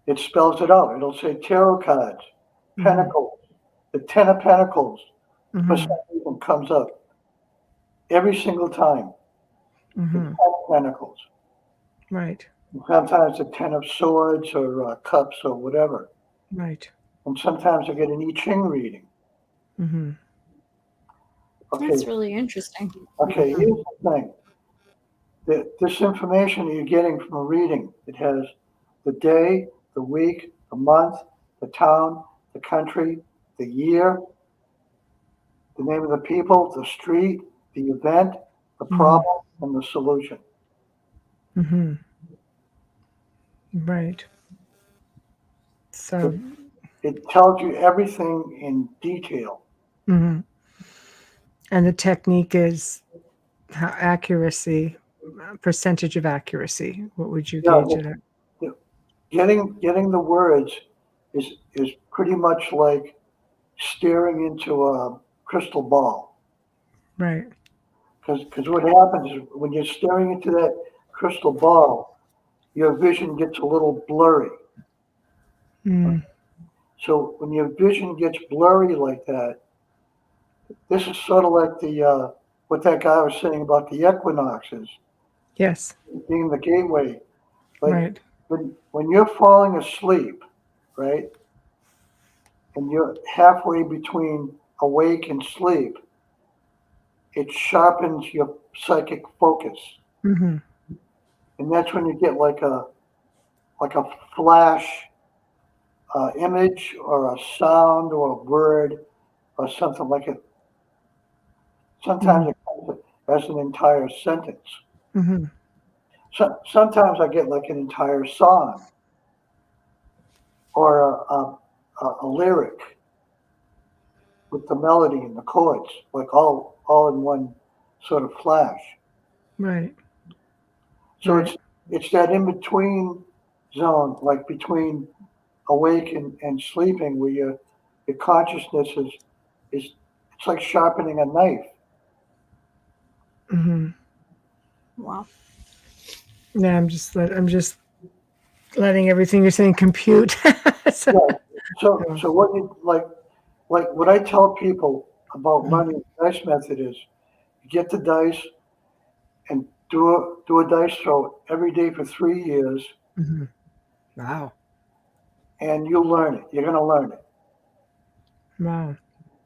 It spells it out. It'll say tarot cards, pentacles, the 10 of pentacles for Hmm. some reason comes up every single time. The 10 Hmm. of pentacles. Right. Sometimes the 10 of swords or cups or whatever. Right. And sometimes I get an I Ching reading. Hmm. Okay, That's really interesting. here's the thing. This information that you're getting from a reading, it has the day, the week, the month, the town, the country, the year, the name of the people, the street, the event, the problem, and the solution. Hmm. Right. So, It tells you everything in detail. mhm. And the technique is how accuracy, percentage of accuracy. What would you Yeah, gauge it at? getting the words is pretty much like staring into a crystal ball. Right. Because what happens is when you're staring into that crystal ball, your vision gets a little blurry. Mm. So when your vision gets blurry like that, this is sort of like the what that guy was saying about the equinoxes Yes. being the gateway. But Right. when you're falling asleep, right, and you're halfway between awake and sleep, it sharpens your psychic focus, Hmm. and that's when you get like a flash image or a sound or a word or something like it. Sometimes it comes as an entire sentence. Hmm. Sometimes I get like an entire song or a lyric with the melody and the chords, like all in one sort of flash. Right. So Right. it's that in between zone, like between awake and sleeping, where your consciousness is it's like sharpening a knife. Hmm. Wow. Yeah. I'm just letting everything you're saying compute. So, Yeah. So what you like what I tell people about learning the dice method is you get the dice and do a dice throw every day for 3 years, mhm. Wow. and you learn it. You're gonna learn it. Wow.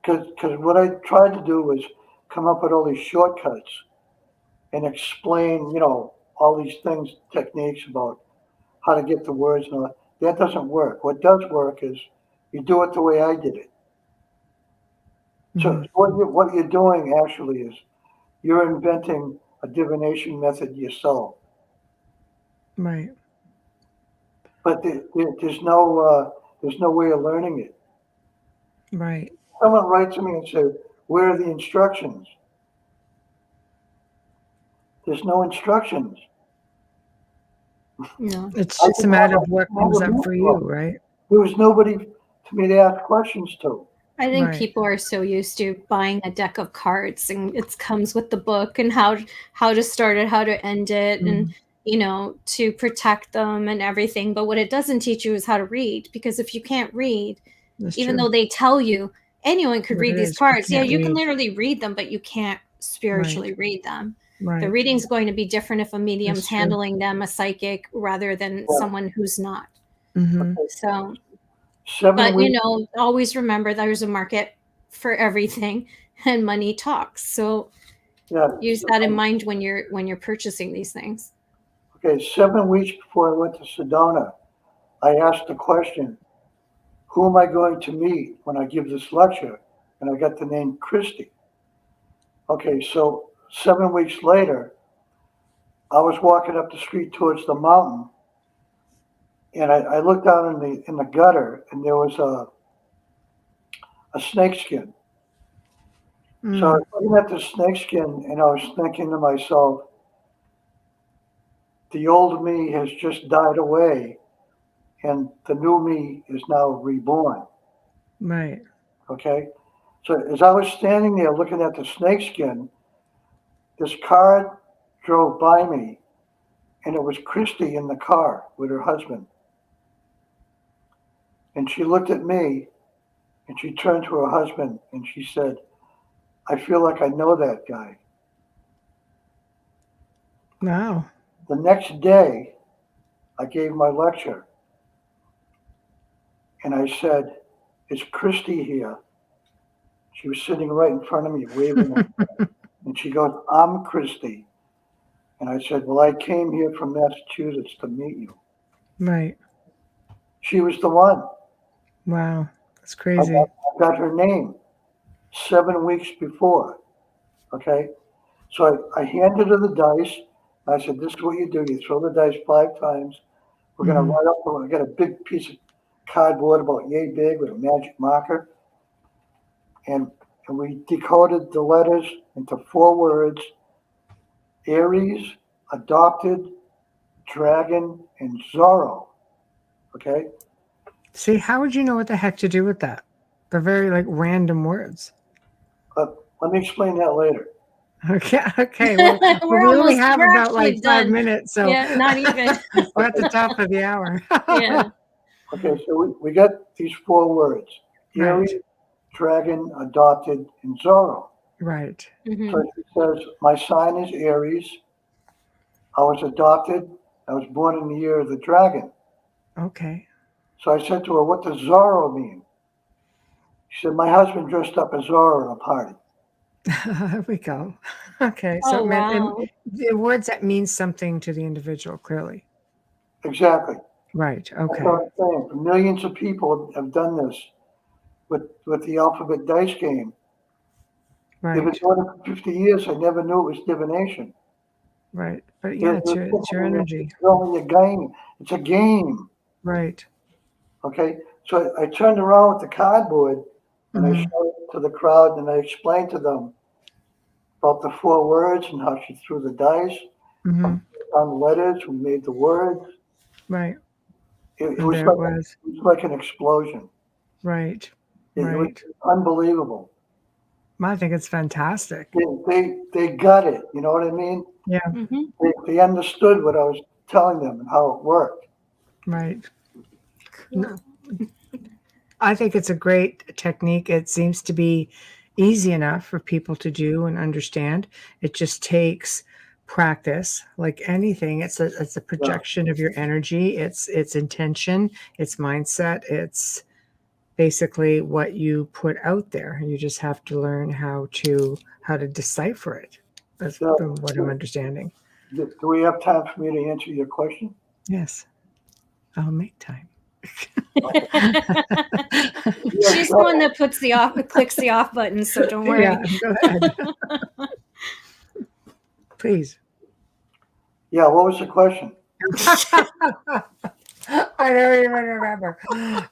Because what I tried to do was come up with all these shortcuts and explain, all these things, techniques about how to get the words and all that. That doesn't work. What does work is you do it the way I did it. So Mhm. what you're doing actually is you're inventing a divination method yourself. Right. But there's no way of learning it. Right. Someone writes to me and says, "Where are the instructions?" There's no instructions. No. It's I just a can have matter a, of what I have comes a up for you, book. right? There was nobody to me to ask questions to. I think Right. people are so used to buying a deck of cards and it comes with the book and how to start it, how to end it, and Mhm. to protect them and everything. But what it doesn't teach you is how to read, because if you can't read, That's even true. though they tell you anyone could What read it these is, we cards, yeah, can't you can read. literally read them, but you can't Right. spiritually read them. The Right. reading's going to be different if a medium's That's true. handling them, a psychic, rather than Yeah. someone who's not. Mhm. So, 7 but weeks. always remember there's a market for everything and money talks. So Yeah. use that in mind when you're purchasing these things. Okay. 7 weeks before I went to Sedona, I asked the question, "Who am I going to meet when I give this lecture?" And I got the name Christy. Okay. So 7 weeks later, I was walking up the street towards the mountain, and I looked down in the gutter, and there was a snake skin. So I Mm. was looking at the snake skin, and I was thinking to myself, the old me has just died away, and the new me is now reborn. Right. Okay. So as I was standing there looking at the snakeskin, this car drove by me, and it was Christy in the car with her husband. And she looked at me, and she turned to her husband, and she said, "I feel like I know that guy." Wow. The next day, I gave my lecture, and I said, "Is Christy here?" She was sitting right in front of me, waving, and she goes, "I'm Christy." And I said, "Well, I came here from Massachusetts to meet you." Right. She was the one. Wow. That's I crazy. got her name 7 weeks before. Okay. So I handed her the dice. I said, "This is what you do. You throw the dice 5 times. We're going to Mhm. write up, I got a big piece of cardboard about yay big with a magic marker. And we decoded the letters into 4 words: Aries, adopted, dragon, and Zorro. Okay. See, how would you know what the heck to do with that? They're very like random words. But let me explain that later. Okay. Okay. Well, we only have We're about like actually 5 minutes, so Yeah, not even. we're at the top of the hour. Yeah. Okay, so we got these 4 words: Right. Erie, dragon, adopted, and Zorro. Right. Hmm. So it says, my sign is Aries. I was adopted. I was born in the year of the dragon. Okay. So I said to her, "What does Zorro mean?" She said, "My husband dressed up as Zorro at a party." There we go. Okay. So Oh it meant wow. the words that mean something to the individual, clearly. Exactly. Right. That's Okay. what I'm saying. Millions of people have done this with the alphabet dice game. They've been Right. doing it for 50 years. I never knew it was divination. Right. But yeah, They're it's your thinking energy. it's only a game. It's a game. Right. Okay, so I turned around with the cardboard and I Hmm. showed it to the crowd and I explained to them about the 4 words and how she threw the dice Hmm. on the letters, who made the words. Right. It And was there it like was. it was like an explosion. Right. It was Right. unbelievable. I think it's fantastic. They got it. You know what I mean? Yeah. Hmm. They understood what I was telling them and how it worked. Right. Cool. I think it's a great technique. It seems to be easy enough for people to do and understand. It just takes practice, like anything. It's a Yeah. projection of your energy. It's intention. It's mindset. It's basically what you put out there. You just have to learn how to decipher it. That's So, from what I'm understanding. do we have time for me to answer your question? Yes, I'll make time. She's the one that clicks the off button, so don't worry. Yeah, go ahead. Please. Yeah, what was the question? I don't even remember.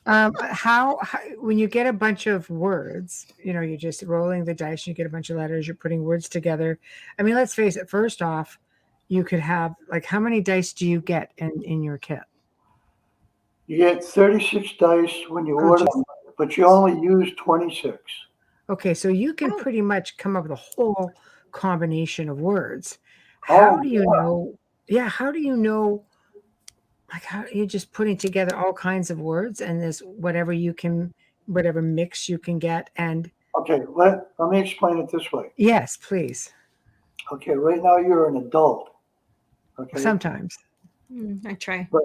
How when you get a bunch of words, you're just rolling the dice, you get a bunch of letters, you're putting words together. I mean, let's face it, first off, you could have, like, how many dice do you get in your kit? You get 36 dice when you order geez. them, but you only use 26. Okay, so you can pretty much come up with a whole combination of words. Oh, How do you know? Yeah, how do you know? Like, how you're just putting together all kinds of words and this whatever mix you can get. And okay, let me explain it this way. yes, please. Okay, right now you're an adult. Okay, Sometimes. I try. but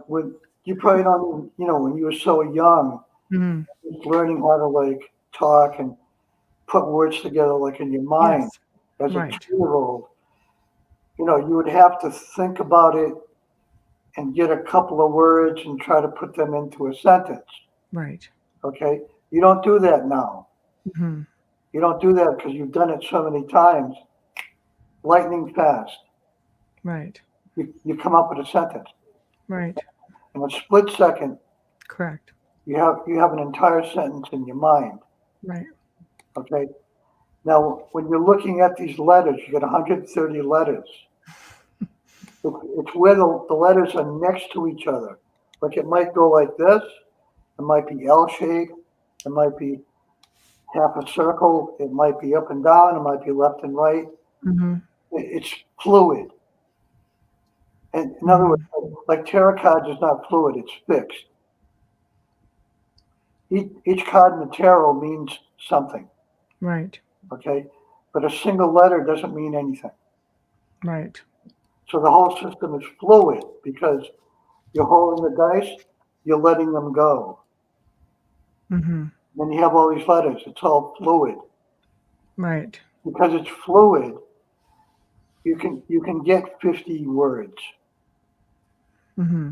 when you probably don't, when you were so young, Mhm. just learning how to like talk and put words together like in your mind Yes. as a Right. 2-year-old, you would have to think about it and get a couple of words and try to put them into a sentence. Right. Okay, you don't do that now. Hmm. You don't do that because you've done it so many times. Lightning fast. Right. You come up with a sentence. Right. In a split second, Correct. you have an entire sentence in your mind. Right. Okay. Now, when you're looking at these letters, you get 130 letters. It's where the letters are next to each other. Like it might go like this. It might be L-shaped. It might be half a circle. It might be up and down. It might be left and right. Hmm. It's fluid. And in other words, like tarot cards is not fluid. It's fixed. Each card in the tarot means something. Right. Okay. But a single letter doesn't mean anything. Right. So the whole system is fluid because you're holding the dice, you're letting them go. Hmm. Then you have all these letters. It's all fluid. Right. Because it's fluid, you can get 50 words. Hmm.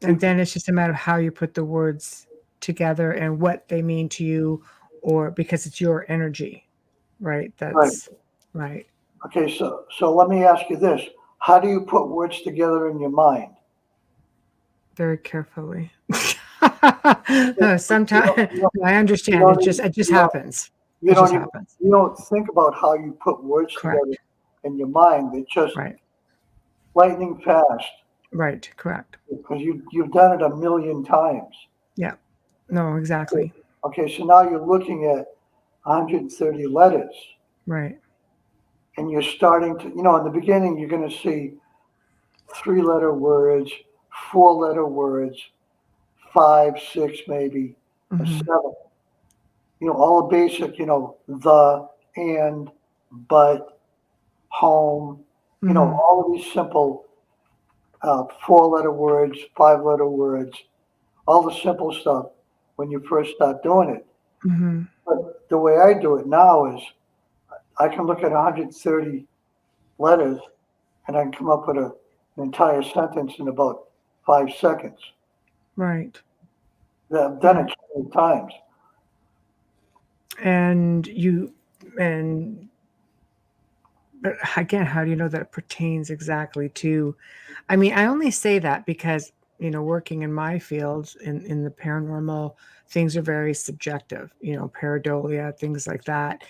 And then it's just a matter of how you put the words together and what they mean to you, or because it's your energy, right? Right. That's right. Okay, so let me ask you this. How do you put words together in your mind? Very carefully. You Sometimes I understand. don't, It just you don't, happens. you It just don't even, happens. you don't think about how you put words together Correct. in your mind. It's just Right. lightning fast Right. Correct. because you've done it a million times. Yeah. No, exactly. Okay, so now you're looking at 130 letters Right. and you're starting to, in the beginning, you're going to see 3-letter words, 4-letter words, 5, 6, maybe, a Hmm. 7. All the basic, the, and, but, home, Hmm. all of these simple 4-letter words, 5-letter words, all the simple stuff when you first start doing it. Hmm. But the way I do it now is I can look at 130 letters and I can come up with an entire sentence in about 5 seconds. Right. I've done it so many times. And but again, how do you know that it pertains exactly to? I mean, I only say that because, working in my field in the paranormal, things are very subjective, pareidolia, things like that.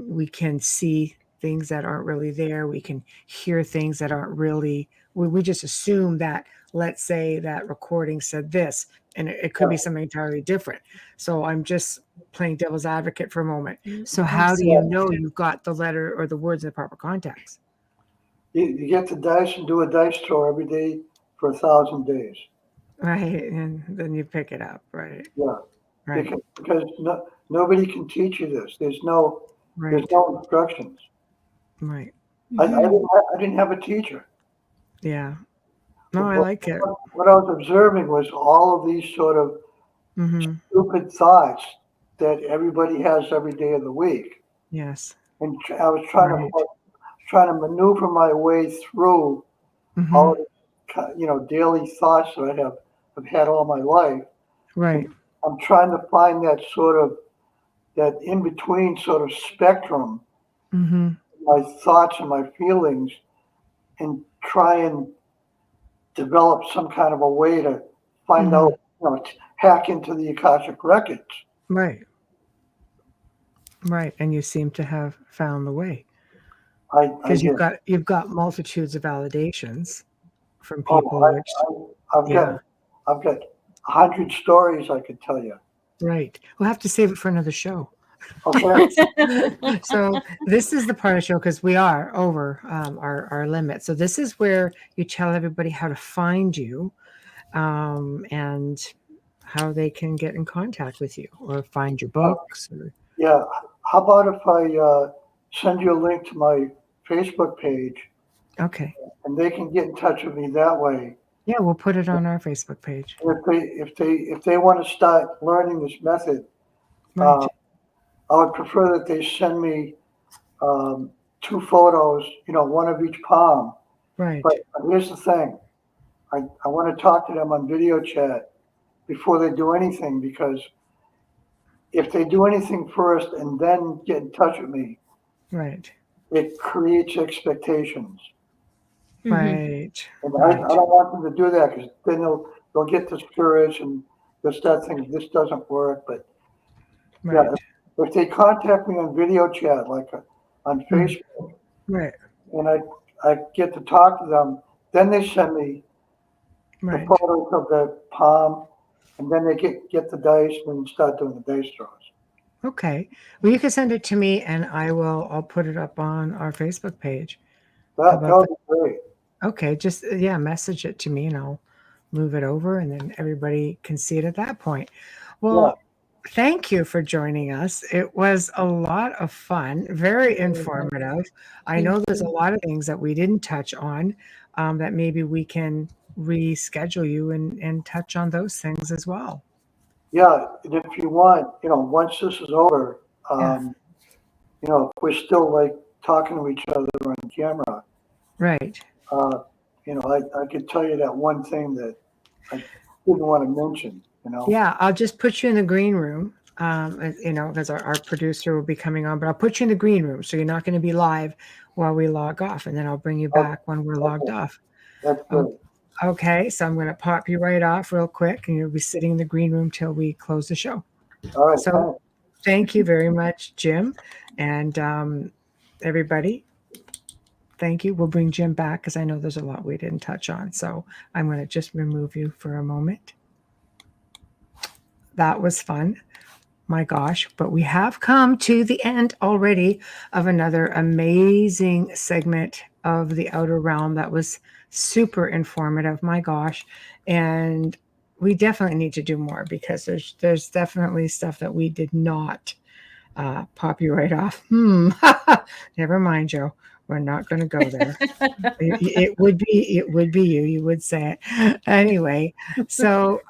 We can see things that aren't really there. We can hear things that aren't really, we just assume that, let's say that recording said this, and it could be something entirely different. So I'm just playing devil's advocate for a moment. So how do you know you've got the letter or the words in the proper context? You get the dice and do a dice throw every day for 1,000 days. Right. And then you pick it up. Right. Yeah, Right. because nobody can teach you this. There's no Right. instructions. Right. I didn't have a teacher. Yeah. No, I like it. What I was observing was all of these sort of Hmm. stupid thoughts that everybody has every day of the week, Yes. and I was Right. trying to maneuver my way through all Hmm. of the daily thoughts that I have I've had all my life. Right. I'm trying to find that in between sort of spectrum, Mm-hmm. my thoughts and my feelings, and try and develop some kind of a way to find Mm-hmm. out, hack into the Akashic records. Right. Right. And you seem to have found the way I because did. you've got multitudes of validations from Oh, people, which I've yeah. got 100 stories I could tell you. Right. We'll have to save it for another show. Okay. So this is the part of the show because we are over our limit. So this is where you tell everybody how to find you and how they can get in contact with you or find your books. Or, Yeah. How about if I send you a link to my Facebook page okay. and they can get in touch with me that way? Yeah, we'll put it on our Facebook page. If they want to start learning this method, Right. I would prefer that they send me 2 photos, one of each palm. Right. But here's the thing. I want to talk to them on video chat before they do anything, because if they do anything first and then get in touch with me, Right. it creates expectations. Right. And Right. I don't want them to do that, because then they'll get discouraged and they'll start thinking this doesn't work. But yeah, Right. if they contact me on video chat, like on Mm. Facebook, Right. and I get to talk to them, then they send me the Right. photos of the palm, and then they get the dice and start doing the dice draws. Okay. Well, you can send it to me and I'll put it up on our Facebook page. How That about would that? be great. Okay, just yeah, message it to me and I'll move it over and then everybody can see it at that point. Yeah, Well, thank you for joining us. It was a lot of fun, very informative. I know there's a lot of things that we didn't touch on that maybe we can reschedule you and touch on those things as well. yeah. And if you want, once this is over, Yeah, if we're still like talking to each other on camera, right. uh, I could tell you that one thing that I didn't want to mention. Yeah, I'll just put you in the green room. Because our producer will be coming on, but I'll put you in the green room so you're not going to be live while we log off, and then I'll bring you Okay, back when we're logged off. that's O- good. Okay, so I'm going to pop you right off real quick, and you'll be sitting in the green room till we close the show. All right, So thanks. thank you very much, Jim, and everybody. Thank you. We'll bring Jim back because I know there's a lot we didn't touch on. So I'm going to just remove you for a moment. That was fun. My gosh, but we have come to the end already of another amazing segment of the Outer Realm that was super informative. My gosh. And we definitely need to do more because there's definitely stuff that we did not pop you right off. Never mind, Joe. We're not going to go there. It would be you would say it anyway. So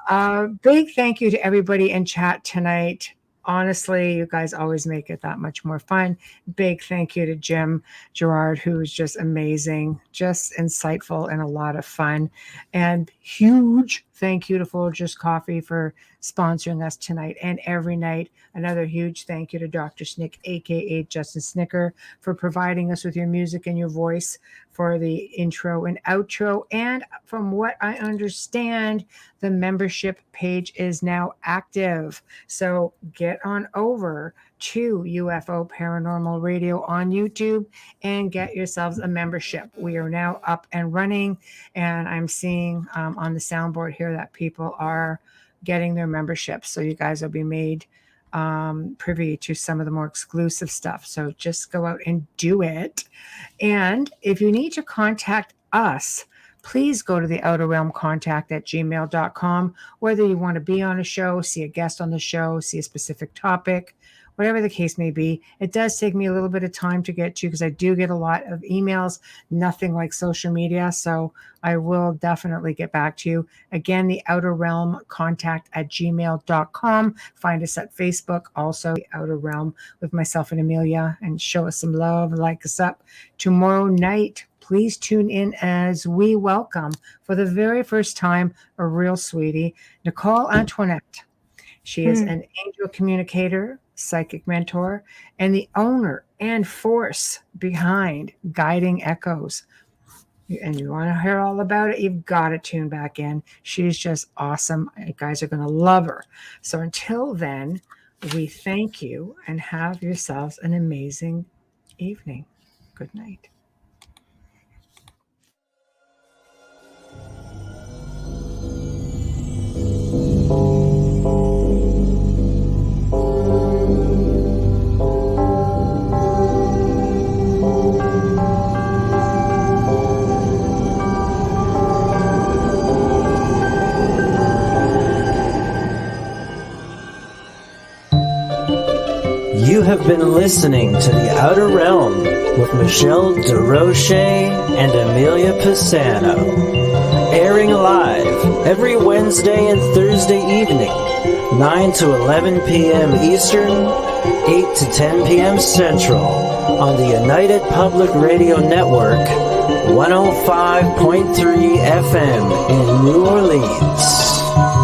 big thank you to everybody in chat tonight. Honestly, you guys always make it that much more fun. Big thank you to Jim Girouard, who is just amazing, just insightful and a lot of fun. And huge thank you to Folgers Coffee for sponsoring us tonight and every night. Another huge thank you to Dr. Snick, aka Justin Snicker, for providing us with your music and your voice for the intro and outro. And from what I understand, the membership page is now active. So get on over to UFO Paranormal Radio on YouTube and get yourselves a membership. We are now up and running, and I'm seeing on the soundboard here that people are getting their memberships. So you guys will be made privy to some of the more exclusive stuff. So just go out and do it. And if you need to contact us, please go to the outer realm contact at gmail.com. Whether you want to be on a show, see a guest on the show, see a specific topic, whatever the case may be. It does take me a little bit of time to get to because I do get a lot of emails, nothing like social media. So I will definitely get back to you. Again, the outer realm contact at gmail.com. Find us at Facebook, also the outer realm with myself and Amelia, and show us some love, like us up. Tomorrow night, please tune in as we welcome, for the very first time, a real sweetie, Nicole Antoinette. She is an angel communicator, psychic mentor, and the owner and force behind Guiding Echoes. And you want to hear all about it, you've got to tune back in. She's just awesome. You guys are going to love her. So until then, we thank you and have yourselves an amazing evening. Good night. You have been listening to The Outer Realm with Michelle DeRoche and Amelia Pisano, airing live every Wednesday and Thursday evening, 9 to 11 p.m. Eastern, 8 to 10 p.m. Central, on the United Public Radio Network, 105.3 FM in New Orleans.